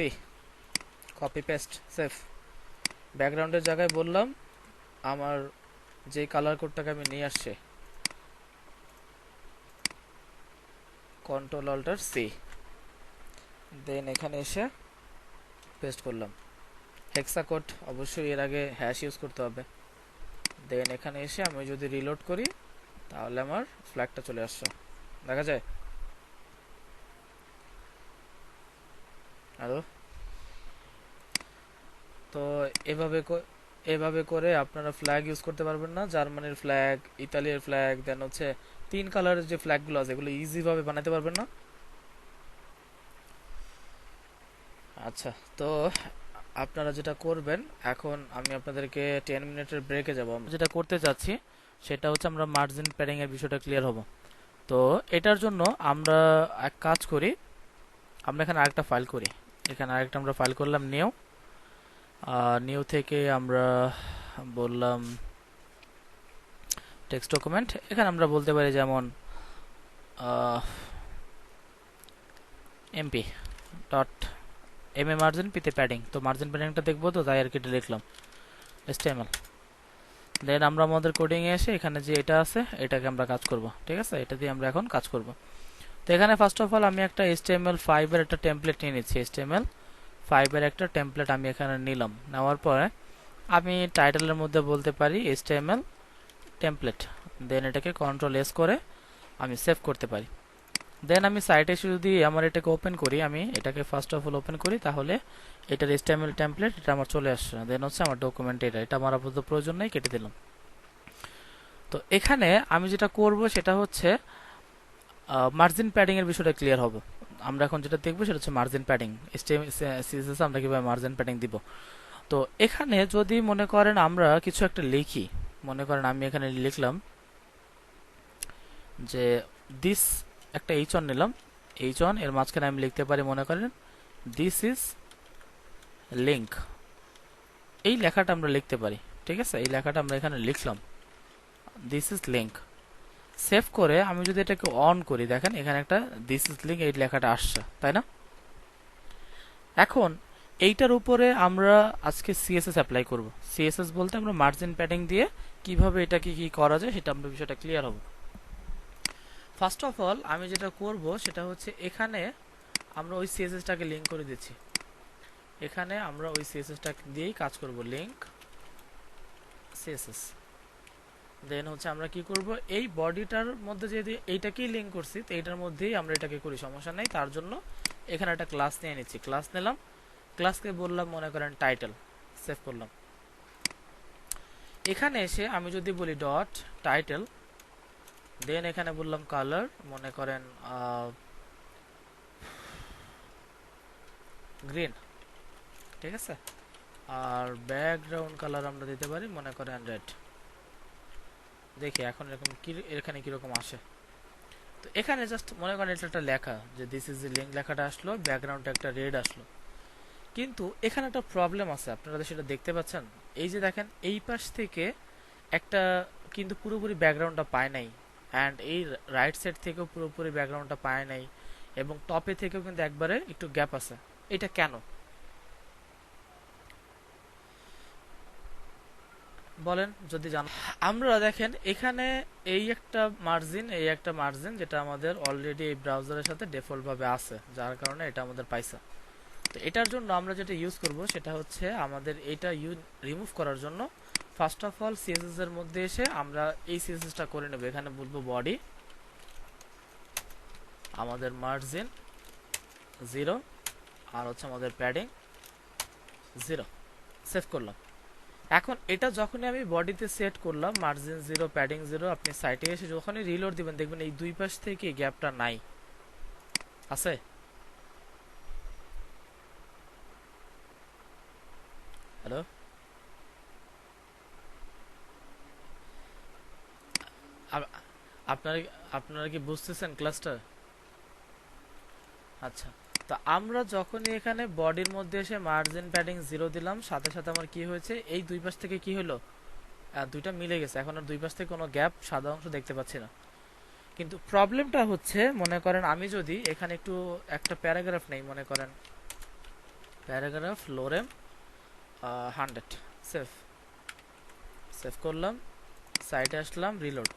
কপি পেস্ট, সেভ। ব্যাকগ্রাউন্ডের জায়গায় বললাম আমার যে কালার কোডটাকে আমি নিয়ে আসছি, Ctrl+Alt+C, দেন এখানে এসে পেস্ট করলাম। হেক্সা কোড অবশ্যই এর আগে হ্যাশ ইউজ করতে হবে। দেন এখানে এসে আমি যদি রিলোড করি, তাহলে আমার ফ্ল্যাগটা চলে আসছে, দেখা যায়। হ্যালো, তো এভাবে করে আপনারা ফ্ল্যাগ ইউজ করতে পারবেন না, জার্মানির ফ্ল্যাগ, ইতালির ফ্ল্যাগ, দেন হচ্ছে 3 কালারের যে ফ্ল্যাগগুলো আছে এগুলো ইজি ভাবে বানাতে পারবেন না। আচ্ছা, তো আপনারা যেটা করবেন, এখন আমি আপনাদেরকে 10 মিনিটের ব্রেকে যাব। আমরা যেটা করতে যাচ্ছি সেটা হচ্ছে আমরা মার্জিন প্যাডিং এর বিষয়টা ক্লিয়ার হব। তো এটার জন্য আমরা এক কাজ করি, আমরা এখানে আরেকটা ফাইল করি। এখানে আরেকটা আমরা ফাইল করলাম নিউ, নিউ থেকে আমরা বললাম টেক্সট ডকুমেন্ট। এখানে আমরা বলতে পারি যেমন MP dot M A margin পিতে প্যাডিং। তো মার্জিন প্যাডিংটা দেখবো, তো তাই আর কি এটা লিখলাম HTML। দেন আমরা আমাদের কোডিং এ এসে এখানে যে এটা আছে এটাকে আমরা কাজ করব, ঠিক আছে। এটা দিয়ে আমরা এখন কাজ করব। তো এখানে ফার্স্ট অফ অল আমি একটা HTML5 এর একটা টেমপ্লেট নিয়ে নিচ্ছি। HTML5 এর একটা টেমপ্লেট আমি এখানে নিলাম। নেওয়ার পরে আমি টাইটেলের মধ্যে বলতে পারি HTML টেমপ্লেট। দেন এটাকে Ctrl+S করে আমি সেভ করতে পারি। দেন আমি সাইটে এসে যদি আমার এটাকে ওপেন করি, আমি এটাকে ফার্স্ট অফ অল ওপেন করি, তাহলে এটার HTML টেমপ্লেট এটা আমার চলে আসছে। দেন হচ্ছে আমার ডকুমেন্ট এটা আমার আপাতত প্রয়োজন নেই, কেটে দিলাম। তো এখানে আমি যেটা করব সেটা হচ্ছে মার্জিন প্যাডিং এর বিষয়টা ক্লিয়ার হবে। আমরা এখন যেটা দেখবো সেটা হচ্ছে মার্জিন প্যাডিং। CSS আমরা কিভাবে মার্জিন প্যাডিং দিব। তো এখানে যদি মনে করেন আমরা কিছু একটা লিখি, মনে করেন আমি এখানে লিখলাম যে দিস, একটা H1 নিলাম, H1 এর মাঝখানে আমি লিখতে পারি মনে করেন দিস ইজ লিংক। এই লেখাটা আমরা লিখতে পারি, ঠিক আছে? এই লেখাটা আমরা এখানে লিখলাম, দিস ইজ লিংক। সেভ করে আমি যদি এটাকে অন করি, দেখেন এখানে একটা দিস ইজ লিংক এই লেখাটা আসছে, তাই না? এখন এইটার উপরে আমরা আজকে সিএসএস অ্যাপ্লাই করব। সিএসএস বলতে আমরা মার্জিন প্যাডিং দিয়ে কিভাবে এটাকে কি করা যায় সেটা আমরা বিষয়টা ক্লিয়ার হব। ফার্স্ট অফ অল আমি যেটা করব সেটা হচ্ছে এখানে আমরা ওই সিএসএসটাকে লিংক করে দিচ্ছি। এখানে আমরা ওই সিএসএসটা দিয়েই কাজ করব, লিংক সিএসএস। দেন হচ্ছে আমরা কি করব, এই বডিটার মধ্যে যদি এইটাকেই লিংক করছি তো এইটার মধ্যেই আমরা এটাকে করি, সমস্যা নেই। তার জন্য এখানে একটা ক্লাস নিয়ে নিচ্ছি, ক্লাস নিলাম, ক্লাসকে বললাম মনে করেন টাইটেল, সেভ করলাম। এখানে এসে আমি যদি বলি ডট টাইটেল, দেন এখানে বললাম কালার, মনে করেন গ্রিন, ঠিক আছে? আর ব্যাকগ্রাউন্ড কালার আমরা দিতে পারি মনে করেন রেড। দেখি এখন এরকম কি, এখানে কিরকম আসে। তো এখানে জাস্ট মনে করেন এটা একটা লেখা যে দিস ইজ দ্য লিংক, লেখাটা আসলো, ব্যাকগ্রাউন্ডটা একটা রেড আসলো। কিন্তু এখানে একটা প্রবলেম আছে, আপনারা সেটা দেখতে পাচ্ছেন। এই যে দেখেন এই পাশ থেকে একটা কিন্তু পুরোপুরি ব্যাকগ্রাউন্ডটা পায় নাই, অ্যান্ড এই রাইট সাইড থেকেও পুরোপুরি ব্যাকগ্রাউন্ডটা পায় নাই, এবং টপে থেকেও কিন্তু একবারে একটু গ্যাপ আছে। এটা কেন বলেন যদি জানো। আমরা দেখেন এখানে এই একটা মার্জিন, এই একটা মার্জিন যেটা আমাদের অলরেডি এই ব্রাউজারের সাথে ডিফল্ট ভাবে আছে, যার কারণে এটা আমাদের পাইছে। তো এটার জন্য আমরা যেটা ইউজ করব সেটা হচ্ছে আমাদের এটা রিমুভ করার জন্য ফার্স্ট অফ অল সিএসএস এর মধ্যে এসে আমরা এই সিএসএসটা করে নেব। এখানে বলবো বডি, আমাদের মার্জিন 0, আর হচ্ছে আমাদের প্যাডিং 0, সেভ করলাম। এখন এটা যখনই আমি বডিতে সেট করলাম মার্জিন 0 প্যাডিং 0, আপনি সাইটে এসে যখনই রিলোড দিবেন দেখবেন এই দুই পাশ থেকে গ্যাপটা নাই, আছে? হ্যালো, আপনারা আপনারা কি বুঝতেছেন ক্লাসটা? আচ্ছা, তো আমরা যখনই এখানে বডির মধ্যে এসে মার্জিন প্যাডিং 0 দিলাম, সাথে সাথে আমার কি হয়েছে, এই দুই পাশ থেকে কি হলো, দুইটা মিলে গেছে। এখন আর দুই পাশ থেকে কোনো গ্যাপ সাদা অংশ দেখতে পাচ্ছি না। কিন্তু প্রবলেমটা হচ্ছে মনে করেন আমি যদি এখানে একটু একটা প্যারাগ্রাফ নেই, মনে করেন প্যারাগ্রাফ লোরেম 100, সেভ, সেভ করলাম, সাইডে আসলাম, রিলোড।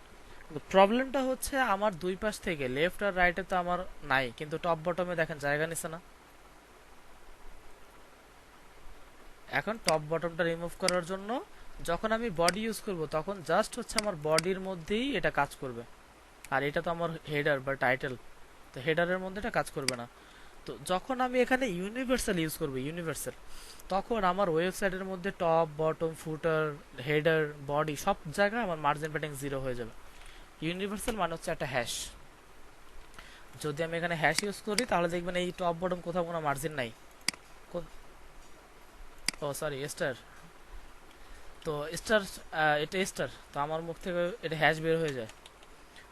প্রবলেমটা হচ্ছে আমার দুই পাশ থেকে লেফট আর রাইটে তো আমার নাই, কিন্তু টপ বটমে দেখেন জায়গা নিছে না। এখন টপ বটমটা রিমুভ করার জন্য যখন আমি বডি ইউজ করব তখন জাস্ট হচ্ছে আমার বডির মধ্যেই এটা কাজ করবে, আর এটা তো আমার হেডার বা টাইটেল, তো হেডারের মধ্যে এটা কাজ করবে না। তো যখন আমি এখানে ইউনিভার্সাল ইউজ করব, ইউনিভার্সাল, তখন আমার ওয়েবসাইটের মধ্যে টপ বটম ফুটার হেডার বডি সব জায়গায় আমার মার্জিন প্যাডিং 0 হয়ে যাবে। ইউনিভার্সাল মানে হচ্ছে একটা হ্যাশ। যদি আমি এখানে হ্যাশ ইউজ করি তাহলে দেখবেন এই টপ বটম কোথাও কোনো মার্জিন নাই। ও সরি, স্টার, তো স্টার, এটা স্টার, তো আমার মুখ থেকে এটা হ্যাশ বের হয়ে যায়।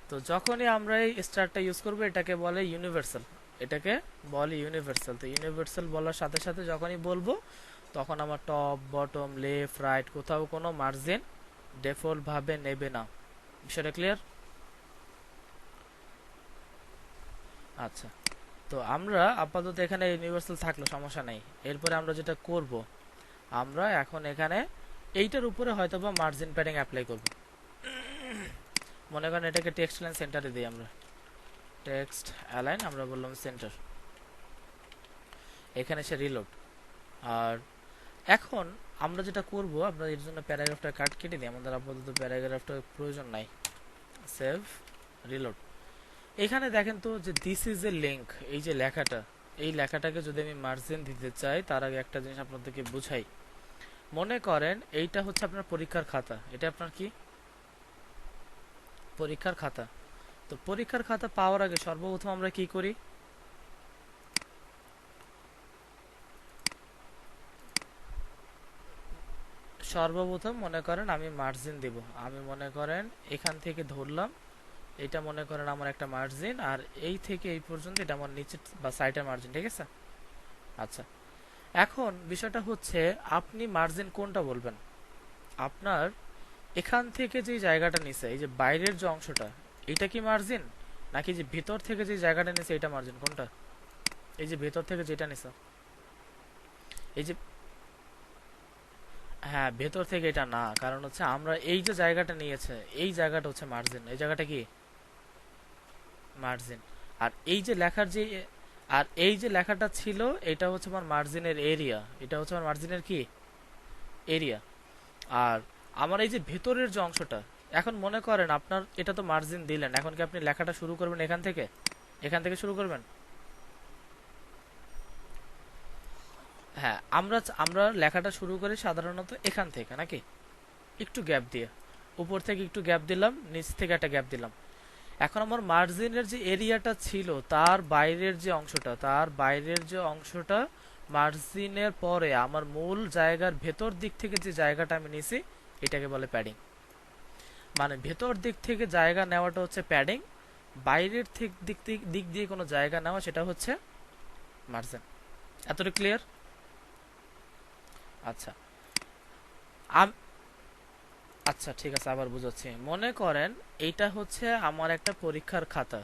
তো যখনই আমরা এই স্টারটা ইউজ করব এটাকে বলে ইউনিভার্সাল, এটাকে বলে ইউনিভার্সাল। তো ইউনিভার্সাল বলার সাথে সাথে যখনই বলবো তখন আমার টপ বটম লেফট রাইট কোথাও কোনো মার্জিন ডিফল্ট ভাবে নেবে না। বিষয়টা ক্লিয়ার? আচ্ছা, তো আমরা আপাতত এখানে ইউনিভার্সাল থাকলো সমস্যা নেই। এরপরে আমরা যেটা করব, আমরা এখন এখানে এইটার উপরে হয়তোবা মার্জিন প্যাডিং অ্যাপ্লাই করব। মনে করেন এটাকে টেক্সট লাইন সেন্টারে দিই আমরা, টেক্সট অ্যালাইন, আমরা বললাম সেন্টার, এখানে সে রিলোড। আর এখন আমরা যেটা করব, আমরা এর জন্য প্যারাগ্রাফটা কাট কেটে দিই, আমাদের আপাতত প্যারাগ্রাফটা প্রয়োজন নাই, সেভ, রিলোড। এখানে দেখেন তো যে দিস ইজ এ লিংক, এই যে লেখাটা, এই লেখাটাকে যদি আমি মার্জিন দিতে চাই তার আগে একটা জিনিস আপনাদেরকে বুঝাই। মনে করেন এইটা হচ্ছে আপনার পরীক্ষার খাতা, এটা আপনার কি পরীক্ষার খাতা। তো পরীক্ষার খাতা পাওয়ার আগে সর্বপ্রথম আমরা কি করি, সর্বপ্রথম মনে করেন আমি মার্জিন দেব। আমি মনে করেন এখান থেকে ধরলাম, এটা মনে করেন আমার একটা মার্জিন, আর এই থেকে এই পর্যন্ত এটা আমার নিচে বা সাইডের মার্জিন, ঠিক আছে। আচ্ছা, এখন বিষয়টা হচ্ছে আপনি মার্জিন কোনটা বলবেন। আপনার এখান থেকে যে জায়গাটা নিছে, এই যে বাইরের যে অংশটা, এটা কি মার্জিন, নাকি যে ভিতর থেকে যে জায়গাটা নিছে এটা মার্জিন, কোনটা? এই যে ভেতর থেকে যেটা নিছে, এই যে, হ্যাঁ ভেতর থেকে এটা না, কারণ হচ্ছে আমরা এই যে জায়গাটা নিয়েছে এই জায়গাটা হচ্ছে মার্জিন, এই জায়গাটা কি মার্জিন। আর এই যে লেখার যে, আর এই যে লেখাটা ছিল এটা হচ্ছে আমার মার্জিনের এরিয়া, এটা হচ্ছে আমার মার্জিনের কি এরিয়া। আর আমার এই যে ভেতরের যে অংশটা, এখন মনে করেন আপনার এটা তো মার্জিন দিলেন, এখন কি আপনি লেখাটা শুরু করবেন এখান থেকে, এখান থেকে শুরু করবেন? হ্যাঁ, আমরা আমরা লেখাটা শুরু করি সাধারণত এখান থেকে নাকি, একটু গ্যাপ দিয়ে, উপর থেকে একটু গ্যাপ দিলাম, নিচ থেকে একটা গ্যাপ দিলাম। এখন আমার মার্জিনের যে এরিয়াটা ছিল তার বাইরের যে অংশটা, তার বাইরের যে অংশটা মার্জিনের পরে আমার মূল জায়গার ভেতর দিক থেকে যে জায়গাটা আমি নিছি এটাকে বলে প্যাডিং। মানে ভেতর দিক থেকে জায়গা নেওয়াটা হচ্ছে প্যাডিং, বাইরের দিক দিয়ে কোনো জায়গা নেওয়া সেটা হচ্ছে মার্জিন। এতটা ক্লিয়ার? আচ্ছা, আচ্ছা ঠিক আছে, আবার বুঝাচ্ছি। মনে করেন এইটা হচ্ছে আমার একটা পরীক্ষার খাতা,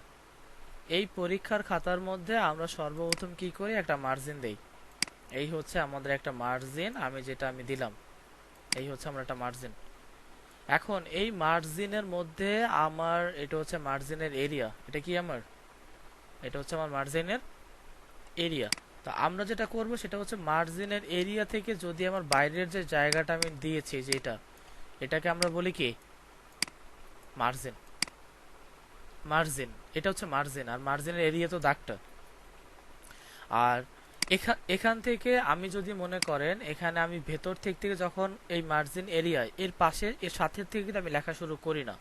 এই পরীক্ষার খাতার মধ্যে আমরা সর্বপ্রথম কি করি, একটা মার্জিন দেই। এই হচ্ছে আমাদের একটা মার্জিন, আমি দিলাম, এই হচ্ছে আমার একটা মার্জিন। এখন এই মার্জিনের মধ্যে আমার এটা হচ্ছে মার্জিনের এরিয়া, এটা কি আমার, এটা হচ্ছে আমার মার্জিনের এরিয়া। তো আমরা যেটা করব সেটা হচ্ছে মার্জিনের এরিয়া থেকে যদি আমার বাইরের যে জায়গাটা আমি দিয়েছি যেটা, এটাকে আমরা বলি কি মার্জিন। মার্জিন, এটা হচ্ছে মার্জিন, আর মার্জিনের এরিয়া তো দাগটা। আর এখান থেকে আমি যদি মনে করেন এখানে আমি ভেতর থেকে যখন এই মার্জিন এরিয়া এর পাশে এর সাথে থেকে কিন্তু আমি লেখা শুরু করি না,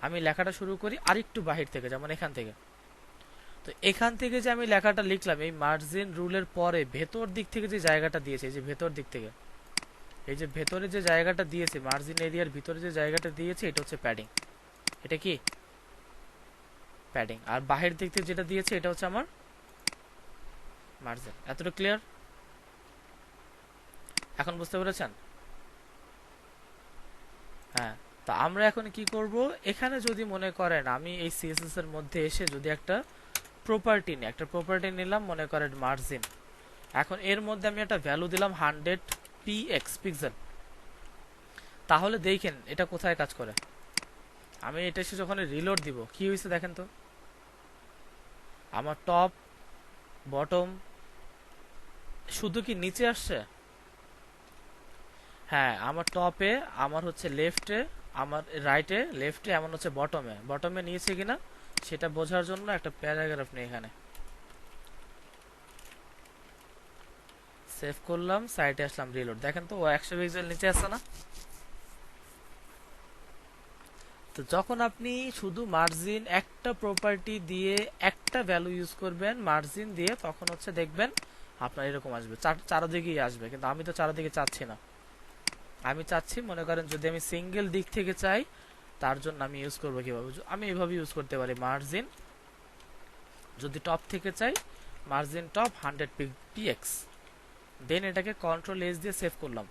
আমি লেখাটা শুরু করি আরেকটু বাহির থেকে, যেমন এখান থেকে। তো এখান থেকে যে আমি লেখাটা লিখলাম এই মার্জিন রুলের পরে ভেতর দিক থেকে যে জায়গাটা দিয়েছে, এই যে ভেতর দিক থেকে, এই যে ভেতরে যে জায়গাটা দিয়েছে মার্জিন এরিয়ার ভিতরে যে জায়গাটা দিয়েছে এটা হচ্ছে প্যাডিং, এটা কি প্যাডিং। আর বাহির দিক থেকে যেটা দিয়েছে এটা হচ্ছে আমার মার্জিন। এতটুকু ক্লিয়ার? এখন বুঝতে পেরেছেন? হ্যাঁ। তো আমরা এখন কি করব, এখানে যদি মনে করেন আমি এই সিএসএস এর মধ্যে এসে যদি একটা প্রপার্টি নিই, একটা প্রপার্টি নিলাম মনে করেন মার্জিন। এখন এর মধ্যে আমি একটা ভ্যালু দিলাম 100 পিএক্স পিক্সেল। তাহলে দেখেন এটা কোথায় কাজ করে। আমি এটা এসে যখন রিলোড দিব কি হয়েছে দেখেন তো, আমার টপ বটম শুধু কি নিচে আসছে? হ্যাঁ, আমার টপে, আমার হচ্ছে লেফটে, আমার রাইটে, লেফটে, এমন হচ্ছে বটমে, বটমে নিয়েছে কিনা সেটা বোঝার জন্য একটা প্যারাগ্রাফ নেই এখানে। সেভ করলাম, সাইটে আসলাম, রিলোড, দেখেন তো ও 100 পিক্সেল নিচে আসছে না? তো যখন আপনি শুধু মার্জিন একটা প্রপার্টি দিয়ে একটা ভ্যালু ইউজ করবেন মার্জিন দিয়ে, তখন হচ্ছে দেখবেন আপনার এরকম আসবে, চারদিকেই আসবে। কিন্তু আমি তো চারদিকে চাচ্ছি না, আমি চাচ্ছি মনে করেন যদি আমি সিঙ্গেল দিক থেকে চাই তার জন্য আমি ইউজ করবো কিভাবে, আমি এভাবে ইউজ করতে পারি মার্জিন, যদি টপ থেকে চাই মার্জিন টপ 100 পিএক্স, দেন এটাকে কন্ট্রোল এস দিয়ে সেভ করলাম।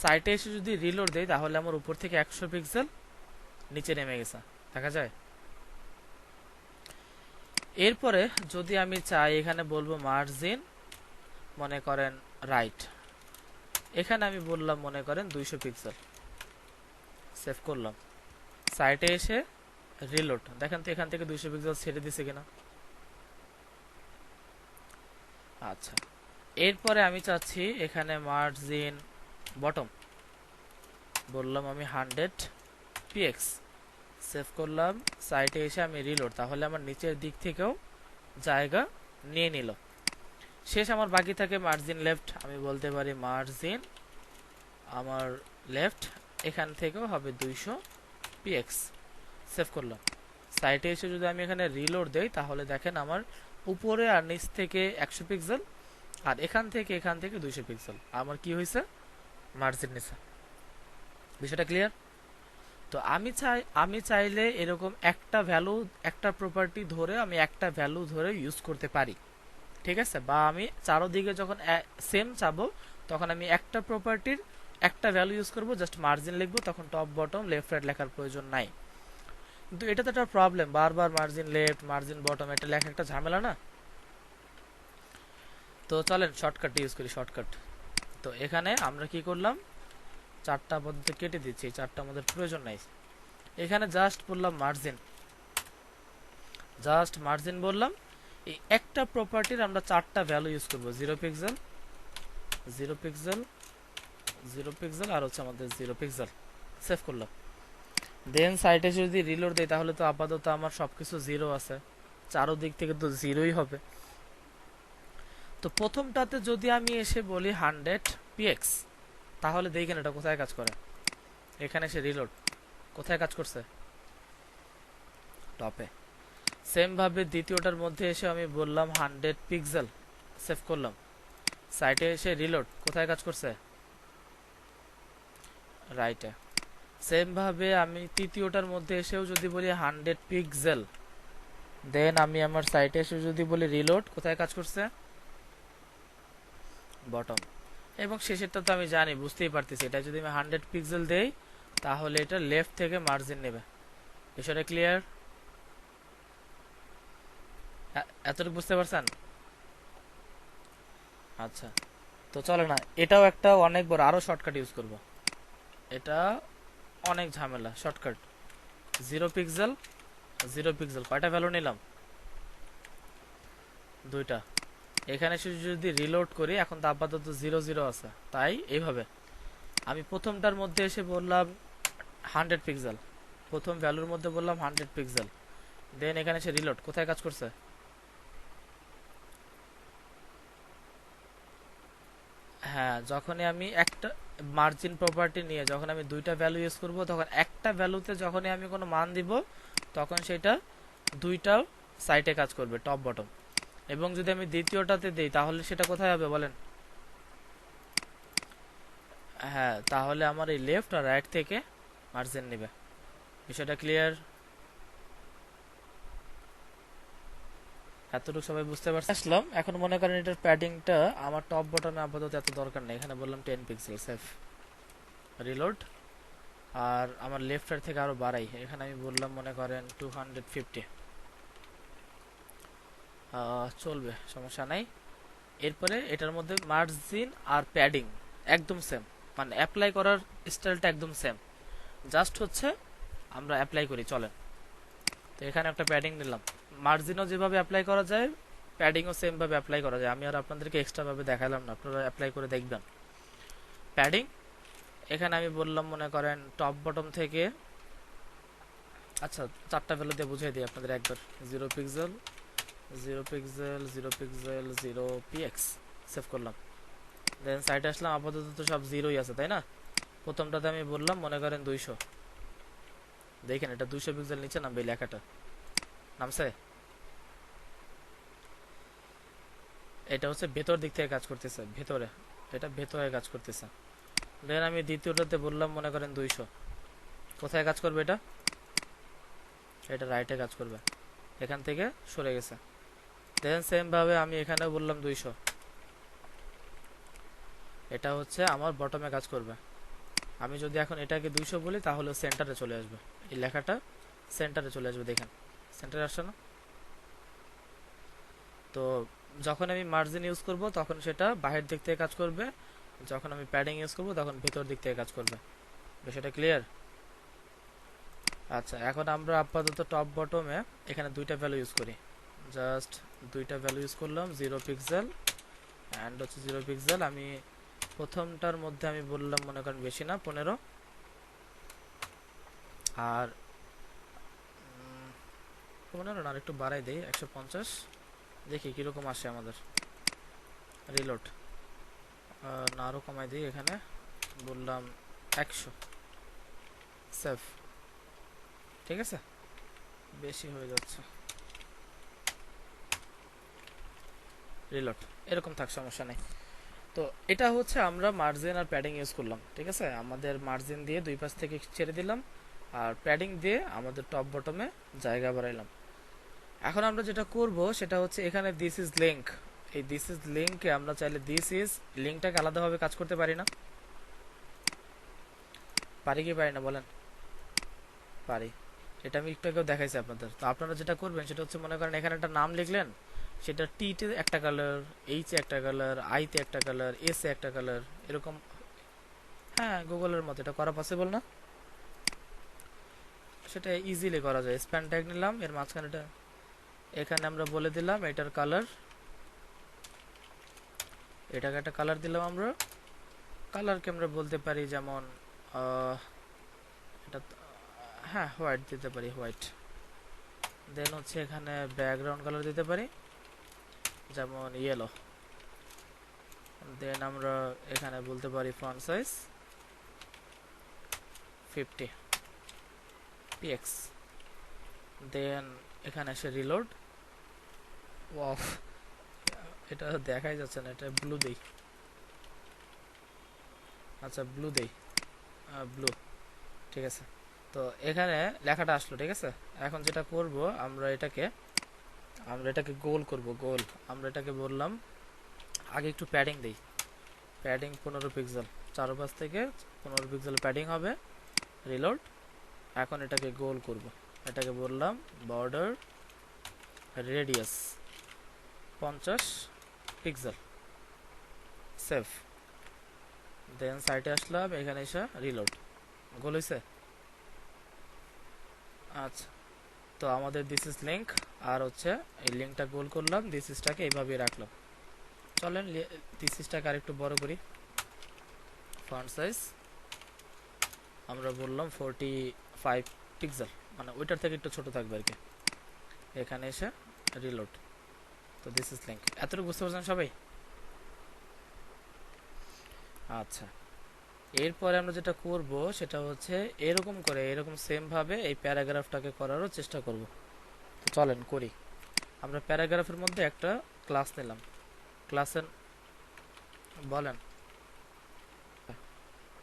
সাইটে এসে যদি রিলোড দেই তাহলে আমার উপর থেকে 100 পিক্সেল নিচে নেমে গেছে, দেখা যায়। এরপরে যদি আমি চাই এখানে বলবো মার্জিন মনে করেন রাইট, এখানে আমি বললাম মনে করেন 200 পিক্সেল, সেভ করলাম। সাইটে এসে রিলোড, দেখেন তো এখান থেকে 200 পিক্সেল ছেড়ে দিছে কিনা। আচ্ছা, এরপরে আমি চাচ্ছি এখানে মার্জিন বটম, বললাম আমি 100 পিএক্স, সেভ করলাম, সাইটে এসে আমি রিলোড, তাহলে আমার নিচের দিক থেকেও জায়গা নিয়ে নিল। শেষ আমার বাকি থাকে মার্জিন লেফট, আমি বলতে পারি মার্জিন আমার লেফট এখান থেকেও হবে 200 px। সেভ করলাম, সাইটে এসে যদি আমি এখানে রিলোড দেই তাহলে দেখেন আমার উপরে আর নিচ থেকে 100 পিক্সেল আর এখান থেকে 200 পিক্সেল আমার কি হয়েছে, মার্জিন নিছে। বিষয়টা ক্লিয়ার? তো আমি চাইলে এরকম একটা ভ্যালু, একটা প্রপার্টি ধরে আমি একটা ভ্যালু ধরে ইউজ করতে পারি, ঠিক আছে? বা আমি চারোদিকে যখন সেম চাবো তখন আমি একটা প্রপার্টির একটা ভ্যালু ইউজ করব, জাস্ট মার্জিন লিখবো, তখন টপ বটম লেফট রাইট লেখার প্রয়োজন নাই। কিন্তু এটা তো একটা প্রবলেম, বারবার মার্জিন লেফট মার্জিন বটম এটা লেখা একটা ঝামেলা না? তো চলেন শর্টকাট ইউজ করি, শর্টকাট। তো এখানে আমরা কি করলাম, চারটা পদ্ধতি কেটে দিচ্ছি, চারটা আমাদের প্রয়োজন নাই। এখানে জাস্ট বললাম মার্জিন, জাস্ট মার্জিন বললাম। এই একটা প্রপার্টির আমরা চারটা ভ্যালু ইউজ করব, 0 পিক্সেল 0 পিক্সেল 0 পিক্সেল আর হচ্ছে আমাদের 0 পিক্সেল। সেভ করলাম, দেন সাইটে যদি রিলোড দেই তাহলে তো আপাতত আমার সবকিছু 0 আছে, চারোদিক থেকে তো 0ই হবে। তো প্রথমটাতে যদি আমি এসে বলি 100 px, তাহলে দেখেন এটা কোথায় কাজ করে। এখানে এসে রিলোড, কোথায় কাজ করছে, টপে। সেম ভাবে দ্বিতীয়টার মধ্যে এসে আমি বললাম 100 পিক্সেল, সেভ করলাম, সাইটে এসে রিলোড, কোথায় কাজ করছে, রাইটে। সেম ভাবে আমি তৃতীয়টার মধ্যে এসেও যদি বলি 100 পিক্সেল, দেন আমি আমার সাইটে এসে যদি বলি রিলোড, কোথায় কাজ করছে, বটম। এবং শেষেরটা তো আমি জানি, বুঝতেই পারতেছি, এটা যদি আমি 100 পিক্সেল দেই তাহলে এটা লেফট থেকে মার্জিন নেবে। বিষয়টা ক্লিয়ার? এতটুকু বুঝতে পারছেন? আচ্ছা, তো চলে না, এটাও একটা অনেক বড়, আরো শর্টকাট ইউজ করব, এটা অনেক ঝামেলা। শর্টকাট 0 পিক্সেল 0 পিক্সেল, কয়টা ভ্যালু নিলাম, দুইটা। এখানে যদি রিলোড করি, এখন তো আপাতত 0 0 আছে, তাই এইভাবে আমি প্রথমটার মধ্যে এসে বললাম 100 পিক্সেল, প্রথম ভ্যালুর মধ্যে বললাম 100 পিক্সেল, দেন এখানে এসে রিলোড, কোথায় কাজ করছে, হ্যাঁ, যখনই আমি একটা মার্জিন প্রপার্টি নিয়ে যখন আমি দুইটা ভ্যালু ইউজ করব, তখন একটা ভ্যালুতে যখনই আমি কোনো মান দিব তখন সেটা দুইটাও সাইটে কাজ করবে, টপ বটম। এবং যদি আমি দ্বিতীয়টাতে দিই তাহলে সেটা কোথায় হবে বলেন, হ্যাঁ, তাহলে আমার এই লেফট আর রাইট থেকে মার্জিন নেবে। বিষয়টা ক্লিয়ার? এতটুকু সবাই বুঝতে পারছে? আসলাম, এখন মনে করেন এটার প্যাডিংটা আমার টপ বটমে আপাতত এত দরকার নেই, এখানে বললাম 10 পিক্সেল, সেভ, রিলোড। আর আমার লেফট সাইড থেকে আরো বাড়াই, এখানে আমি বললাম মনে করেন 250, চলবে, সমস্যা নাই। এরপরে এটার মধ্যে মার্জিন আর প্যাডিং একদম সেম, মানে অ্যাপ্লাই করার স্টাইলটা একদম সেম, জাস্ট হচ্ছে আমরা অ্যাপ্লাই করি, চলেন। তো এখানে একটা প্যাডিং নিলাম, মার্জিনও যেভাবে অ্যাপ্লাই করা যায় প্যাডিংও সেম ভাবে অ্যাপ্লাই করা যায়, আমি আর আপনাদেরকে এক্সট্রা ভাবে দেখালাম না, আপনারা অ্যাপ্লাই করে দেখবেন। প্যাডিং এখানে আমি বললাম মনে করেন টপ বটম থেকে, আচ্ছা চারটা ভ্যালু দিয়ে বুঝিয়ে দিই আপনাদের একবার, 0 pixel 0 pixel 0 pixel 0 PX, save করলাম, দেন সাইডে আসলাম, আপাতত তো সব 0ই আছে তাই না? প্রথমটাতে আমি বললাম মনে করেন 200, দেখেন এটা 200 পিক্সেল নিচে নামবে, লেখাটা নামছে, এটা হচ্ছে ভেতর দিক থেকে কাজ করতেছে, ভেতরে, এটা ভেতরে কাজ করতেছে। দেন আমি দ্বিতীয়টাতে বললাম মনে করেন 200, কোথায় কাজ করবে এটা, এটা রাইটে কাজ করবে, এখান থেকে সরে গেছে। দেন সেম ভাবে আমি এখানেও বললাম 200, এটা হচ্ছে আমার বটমে কাজ করবে। আমি যদি এখন এটাকে 200 বলি তাহলে সেন্টারে চলে আসবে, এই লেখাটা সেন্টারে চলে আসবে, দেখেন সেন্টারে আসছে না? তো যখন আমি মার্জিন ইউজ করব তখন সেটা বাহির দিক থেকে কাজ করবে, যখন আমি প্যাডিং ইউজ করব তখন ভেতর দিক থেকে কাজ করবে। বিষয়টা ক্লিয়ার? আচ্ছা, এখন আমরা আপাতত টপ বটমে এখানে দুইটা ভ্যালু ইউজ করি, জাস্ট দুইটা ভ্যালু ইউজ করলাম, 0 পিক্সেল অ্যান্ড হচ্ছে 0 পিক্সেল। আমি প্রথমটার মধ্যে আমি বললাম মনে করেন বেশি না 15, আর 15 না, আর একটু বাড়াই দেই 150, দেখি কীরকম আসে আমাদের। রিলোড, না আরও কমাই দিই, এখানে বললাম 100। সেভ। ঠিক আছে, বেশি হয়ে যাচ্ছে। রিলোড, এরকম থাক, সমস্যা নেই। তো এটা হচ্ছে আমরা মার্জিন আর প্যাডিং ইউজ করলাম। ঠিক আছে, আমাদের মার্জিন দিয়ে দুই পাশ থেকে ছেড়ে দিলাম, আর প্যাডিং দিয়ে আমাদের টপ বটমে জায়গা বাড়াইলাম। এখন আমরা যেটা করব সেটা হচ্ছে এখানে দিস ইজ লিঙ্ক, এই দিস ইজ লিঙ্কে আমরা চাইলে দিস ইজ লিঙ্কটাকে আলাদাভাবে কাজ করতে পারি না? পারি কি পারি না বলেন? পারি। এটা আমি একটু আগেও দেখাইছি আপনাদের। তো আপনারা যেটা করবেন সেটা হচ্ছে, মনে করেন এখানে একটা নাম লিখলেন, সেটা টিতে একটা কালার, এইচে একটা কালার, আইতে একটা কালার, এসে একটা কালার, এরকম। হ্যাঁ, গুগলের মতো এটা করা পসিবল না? সেটা ইজিলি করা যায়। স্প্যান ট্যাগ নিলাম, এর মাঝখানেটা এখানে আমরা বলে দিলাম এটার কালার, এটাকে একটা কালার দিলাম আমরা। কালারকে আমরা বলতে পারি যেমন এটা, হ্যাঁ হোয়াইট দিতে পারি, হোয়াইট। দেন হচ্ছে এখানে ব্যাকগ্রাউন্ড কালার দিতে পারি যেমন ইয়েলো। দেন আমরা এখানে বলতে পারি ফন্ট সাইজ 50 px। দেন এখানে এসে রিলোড। ওয়াও, এটা দেখাই যাচ্ছে না, এটা ব্লু দেই। আচ্ছা ব্লু দেই, ব্লু। ঠিক আছে, তো এখানে লেখাটা আসলো। ঠিক আছে, এখন যেটা করব আমরা এটাকে গোল করব, গোল। আমরা এটাকে বললাম আগে একটু প্যাডিং দেই, প্যাডিং 15 পিক্সেল, চারপাশ থেকে 15 পিক্সেল প্যাডিং হবে। রিলোড। এখন এটাকে গোল করব, এটাকে বললাম বর্ডার রেডিয়াস 50 পিক্সেল। সেভ। দেন সাইটে আসলাম, এখানে এসে রিলোড। গোল হয়েছে? আচ্ছা, তো আমাদের দিস ইজ লিঙ্ক, আর হচ্ছে এই লিঙ্কটা গোল করলাম, দিস ইজটাকে এইভাবে রাখলাম। চলেন দিস ইজটাকে আরেকটু বড় করি। ফন্ট সাইজ আমরা বললাম 45 পিক্সেল, মানে ওইটার থেকে একটু ছোট থাকবে আর কি। এখানে এসে রিলোড। তো দিস ইজ লিঙ্ক। এতটুকু বুঝতে পারছেন সবাই? আচ্ছা, এরপরে আমরা যেটা করব সেটা হচ্ছে এরকম করে, এরকম সেম ভাবে এই প্যারাগ্রাফটাকে করারও চেষ্টা করব। তো চলেন করি। আমরা প্যারাগ্রাফের মধ্যে একটা ক্লাস নিলাম। ক্লাসের বলেন।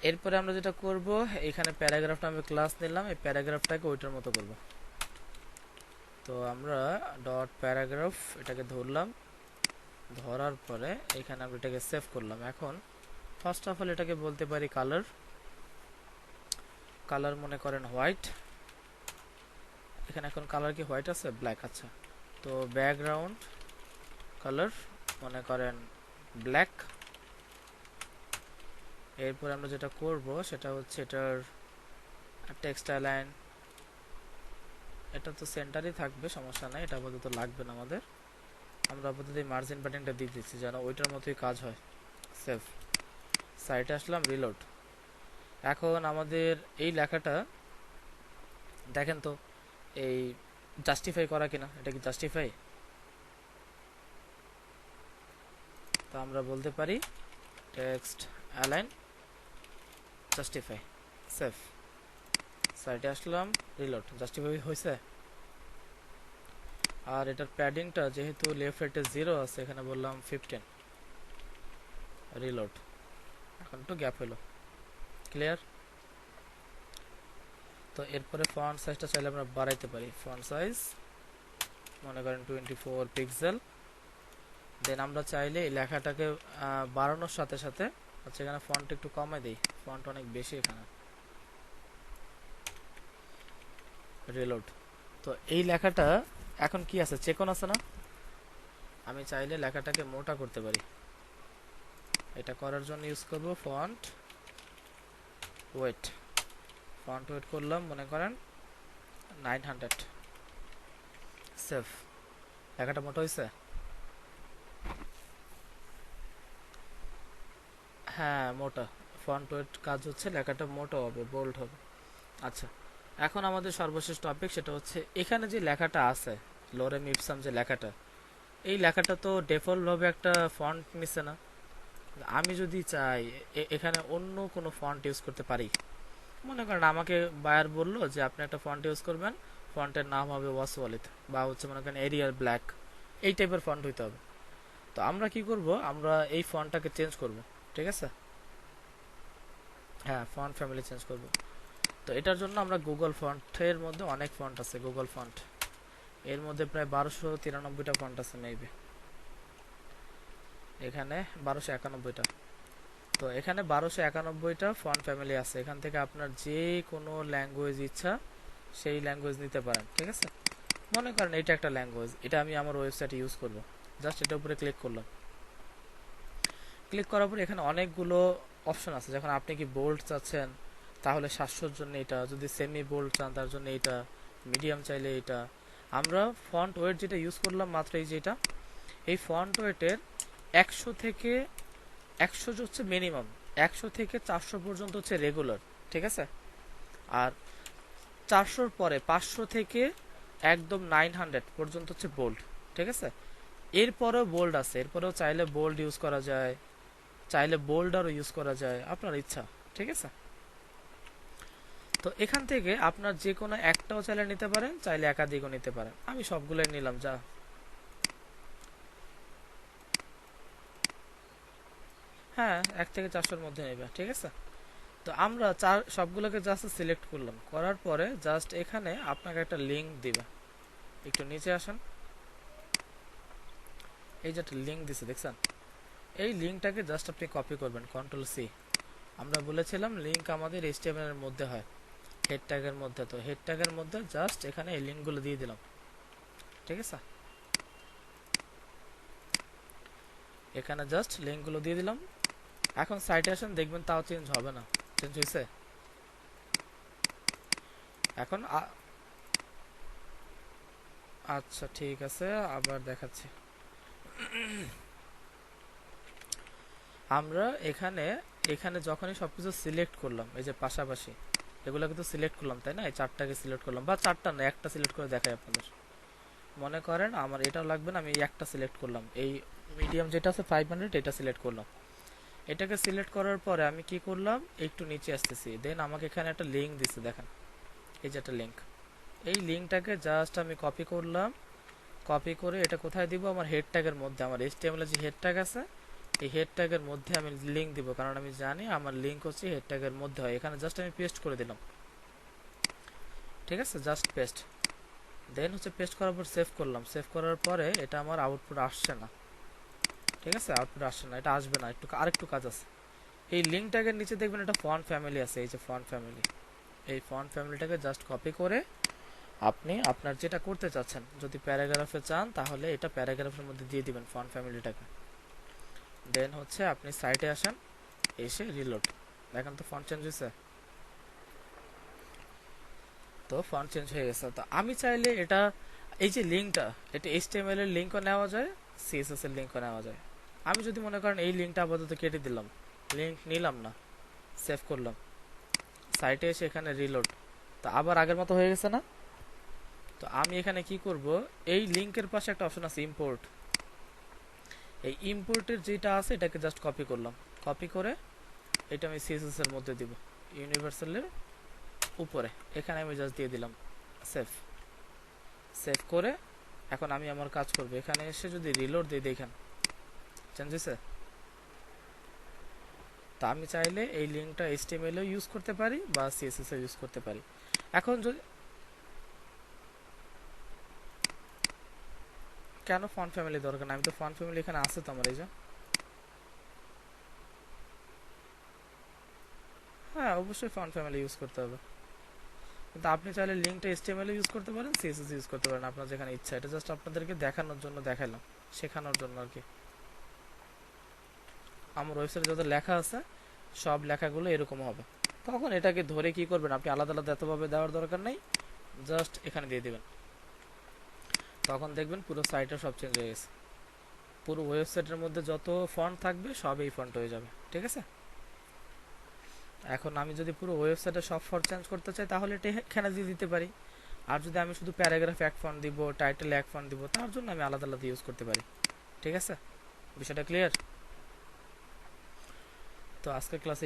এরপরে আমরা যেটা করব, এখানে প্যারাগ্রাফটা আমি ক্লাস নিলাম, এই প্যারাগ্রাফটাকে ওইটার মতো করব। তো আমরা ডট প্যারাগ্রাফ এটাকে ধরলাম, ধরার পরে এখানে আমরা এটাকে সেভ করলাম। এখন ফার্স্ট অফ অল এটাকে বলতে পারি কালার, কালার মনে করেন হোয়াইট। এখানে এখন কালার কি হোয়াইট আছে? ব্ল্যাক। আচ্ছা, তো ব্যাকগ্রাউন্ড কালার মনে করেন ব্ল্যাক। এরপর আমরা যেটা করব সেটা হচ্ছে এটার টেক্সট লাইন, এটা তো সেন্টারই থাকবে, সমস্যা নাই, এটা আপাতত লাগবে না আমাদের। আমরা আপাতত এই মার্জিন বাটনটা দিয়ে দিচ্ছি যেন ওইটার মতোই কাজ হয়। সেভ। সাইটে আসলাম, রিলোড। এখন আমাদের এই লেখাটা দেখেন তো এই জাস্টিফাই করা কিনা, এটা কি জাস্টিফাই? তো আমরা বলতে পারি টেক্সট অ্যালাইন জাস্টিফাই। সেভ। সাইটে আসলাম, রিলোড। জাস্টিফাই হয়েছে। আর এটার প্যাডিংটা যেহেতু লেফট রাইটে 0 আছে, এখানে বললাম 15। রিলোড। এখন একটু গ্যাপ হলো। ক্লিয়ার? তো এরপরে ফন্ট সাইজটা চাইলে আমরা বাড়াইতে পারি। ফন্ট সাইজ মনে করেন 24 পিক্সেল। দেন আমরা চাইলে এই লেখাটাকে বাড়ানোর সাথে সাথে, আচ্ছা এখানে ফন্ট একটু কমাই দেই, ফন্ট অনেক বেশি এখানে। রিলোড। তো এই লেখাটা এখন কি আছে, চেকন আছে না? আমি চাইলে লেখাটাকে মোটা করতে পারি। এটা করার জন্য ইউজ করব ফন্ট ওয়েট। ফন্ট ওয়েট করলাম মনে করেন 900। সেভ। লেখাটা মোটা হয়েছে? হ্যাঁ মোটা। ফন্ট ওয়েট কাজ হচ্ছে লেখাটা মোটা হবে, বোল্ড হবে। আচ্ছা, এখন আমাদের সর্বশেষ টপিক, সেটা হচ্ছে এখানে যে লেখাটা আছে লোরেম ইপসাম যে লেখাটা, এই লেখাটা তো ডিফল্ট ভাবে একটা ফন্ট নিছে না। আমি যদি চাই এখানে অন্য কোনো ফন্ট ইউজ করতে পারি। মনে করেন আমাকে বায়ার বললো যে আপনি একটা ফন্ট ইউজ করবেন, ফন্টের নাম হবে ওয়াসওয়ালিদ বা হচ্ছে মনে করেন এরিয়াল ব্ল্যাক, এই টাইপের ফন্ট হইতে হবে। তো আমরা কি করব, আমরা এই ফন্টটাকে চেঞ্জ করব। ঠিক আছে, হ্যাঁ ফন্ট ফ্যামিলি চেঞ্জ করব। তো এটার জন্য আমরা গুগল ফন্টের মধ্যে অনেক ফন্ট আছে, গুগল ফন্ট এর মধ্যে প্রায় 1293টা ফন্ট আছে মেবি, এখানে 1291টা। তো এখানে 1291টা ফন্ট ফ্যামিলি আছে, এখান থেকে আপনার যে কোনো ল্যাঙ্গুয়েজ ইচ্ছা সেই ল্যাঙ্গুয়েজ নিতে পারেন। ঠিক আছে, মনে করেন এটা একটা ল্যাঙ্গুয়েজ, এটা আমি আমার ওয়েবসাইটে ইউজ করব। জাস্ট এটার উপরে ক্লিক করলাম। ক্লিক করার পর এখানে অনেকগুলো অপশন আছে। যখন আপনি কি বোল্ড চাচ্ছেন তাহলে 700-র জন্য এটা, যদি সেমি বোল্ড চান তার জন্য এটা, মিডিয়াম চাইলে এটা। আমরা ফন্ট ওয়েট যেটা ইউজ করলাম মাত্র এই যেটা, এই ফন্ট ওয়েটের 100 থেকে 100 হচ্ছে মিনিমাম, 100 থেকে 400 পর্যন্ত হচ্ছে রেগুলার। ঠিক আছে, আর 400-র পরে 500 থেকে একদম 900 পর্যন্ত হচ্ছে বোল্ড। ঠিক আছে, এরপরেও বোল্ড আছে, এরপরেও চাইলে বোল্ড ইউজ করা যায়, চাইলে বোল্ডারও ইউজ করা যায়, আপনার ইচ্ছা। ঠিক আছে, তো এখান থেকে আপনার যে কোনো একটাও চাইলে নিতে পারেন, চাইলে একাধিকও নিতে পারেন। আমি সবগুলোই নিলাম। যা হ্যাঁ 1 থেকে 400-র মধ্যে নেবে। ঠিক আছে, তো আমরা সবগুলোকে জাস্ট সিলেক্ট করলাম, করার পরে জাস্ট এখানে আপনাকে একটা লিঙ্ক দিবে। একটু নিচে আসেন, এই যে একটা লিঙ্ক দিছে দেখছেন, এই লিঙ্কটাকে জাস্ট আপনি কপি করবেন, কন্ট্রোল সি। আমরা বলেছিলাম লিঙ্ক আমাদের এইচটিএমএল এর মধ্যে হয়, হেড ট্যাগের মধ্যে। তো হেড ট্যাগের মধ্যে জাস্ট এখানে এই লিঙ্কগুলো দিয়ে দিলাম। ঠিক আছে, এখানে জাস্ট লিঙ্কগুলো দিয়ে দিলাম। এখন সাইটে আসেন, দেখবেন তাও চেঞ্জ হবে না। চেঞ্জ হয়েছে? এখন আচ্ছা ঠিক আছে, আবার দেখাচ্ছি। আমরা এখানে এখানে যখনই সবকিছু সিলেক্ট করলাম, এই যে পাশাপাশি এগুলো কিন্তু সিলেক্ট করলাম, তাই না? এই চারটাকে সিলেক্ট করলাম, বা চারটা না, একটা সিলেক্ট করে দেখাই আপনাদের। মনে করেন আমার এটাও লাগবে না, আমি একটা সিলেক্ট করলাম, এই মিডিয়াম যেটা আছে 500, এটা সিলেক্ট করলাম। এটাকে সিলেক্ট করার পরে আমি কি করলাম, একটু নিচে আসতেছি, দেন আমাকে এখানে একটা লিঙ্ক দিছে, দেখেন এই যে একটা লিঙ্ক। এই লিঙ্কটাকে জাস্ট আমি কপি করলাম, কপি করে এটা কোথায় দিব, আমার হেড ট্যাগের মধ্যে, আমার এইচটিএমএল এর যে হেড ট্যাগ আছে এই হেড ট্যাগের মধ্যে আমি লিঙ্ক দিব, কারণ আমি জানি আমার লিঙ্ক হচ্ছে হেড ট্যাগের মধ্যে হয়। এখানে জাস্ট আমি পেস্ট করে দিলাম। ঠিক আছে, জাস্ট পেস্ট। দেন হচ্ছে পেস্ট করার পর সেভ করলাম। সেভ করার পরে এটা আমার আউটপুট আসছে না। ঠিক আছে, আউটপুট আসছে না, এটা আসবে না, আরেকটু কাজ আছে। এই লিঙ্ক ট্যাগের নিচে দেখবেন একটা ফন্ট ফ্যামিলি আছে, এই যে ফন্ট ফ্যামিলি, এই ফন্ট ফ্যামিলিটাকে জাস্ট কপি করে আপনি আপনার যেটা করতে চাচ্ছেন, যদি প্যারাগ্রাফে চান তাহলে এটা প্যারাগ্রাফের মধ্যে দিয়ে দিবেন ফন্ট ফ্যামিলিটাকে। দেন হচ্ছে আপনি সাইটে আসেন, এসে রিলোড, দেখেন তো ফন্ট চেঞ্জ হয়েছে। তো ফন্ট চেঞ্জ হয়ে গেছে। তো আমি চাইলে এটা, এই যে লিঙ্কটা, এটা এইচটিএমএল এর লিঙ্কও নেওয়া যায়, সিএসএস এর লিঙ্কও নেওয়া যায়। আমি যদি মনে করেন এই লিঙ্কটা আপাতত কেটে দিলাম, লিঙ্ক নিলাম না, সেভ করলাম, সাইটে এসে এখানে রিলোড, তো আবার আগের মতো হয়ে গেছে না? তো আমি এখানে কি করব, এই লিঙ্কের পাশে একটা অপশন আছে ইম্পোর্ট, এই ইম্পোর্টের যেটা আছে এটাকে জাস্ট কপি করলাম, কপি করে এটা আমি সিএসএস এর মধ্যে দিব, ইউনিভার্সালের উপরে, এখানে আমি জাস্ট দিয়ে দিলাম সেভ। সেভ করে এখন আমি আমার কাজ করব, এখানে এসে যদি রিলোড দিই দেখেন চেঞ্জ হয়েছে। তা আমি চাইলে এই লিঙ্কটা এইচটিএমএল এও ইউজ করতে পারি বা সিএসএস এও ইউজ করতে পারি। এখন যদি, কেন ফন্ট ফ্যামিলি দরকার না? আমি তো ফন্ট ফ্যামিলি এখানে আছে তো আমার, এই যে হ্যাঁ অবশ্যই ফন্ট ফ্যামিলি ইউজ করতে হবে, কিন্তু আপনি চাইলে লিঙ্কটা এইচটিএমএল ইউজ করতে পারেন, সিএসএস ইউজ করতে পারেন, আপনার যেখানে ইচ্ছা। এটা জাস্ট আপনাদেরকে দেখানোর জন্য দেখালাম, শেখানোর জন্য আর কি। আমার ওয়েবসাইটে যত লেখা আছে সব লেখাগুলো এরকম হবে। তখন এটাকে ধরে কি করবেন, আপনি আলাদা আলাদা এতভাবে দেওয়ার দরকার নেই, জাস্ট এখানে দিয়ে দিবেন। তখন দেখবেন পুরো সাইটটা সব চেঞ্জ হয়ে গেছে, পুরো ওয়েবসাইটের মধ্যে যত ফন্ট থাকবে সব এই ফন্ট হয়ে যাবে। ঠিক আছে, এখন আমি যদি পুরো ওয়েবসাইটে সব ফন্ট চেঞ্জ করতে চাই তাহলে এটা এখানে দিয়ে দিতে পারি। আর যদি আমি শুধু প্যারাগ্রাফ এক ফন্ট দিব, টাইটেল এক ফন্ট দিব, তার জন্য আমি আলাদা আলাদা ইউজ করতে পারি। ঠিক আছে, বিষয়টা ক্লিয়ার? তো আজকের ক্লাসে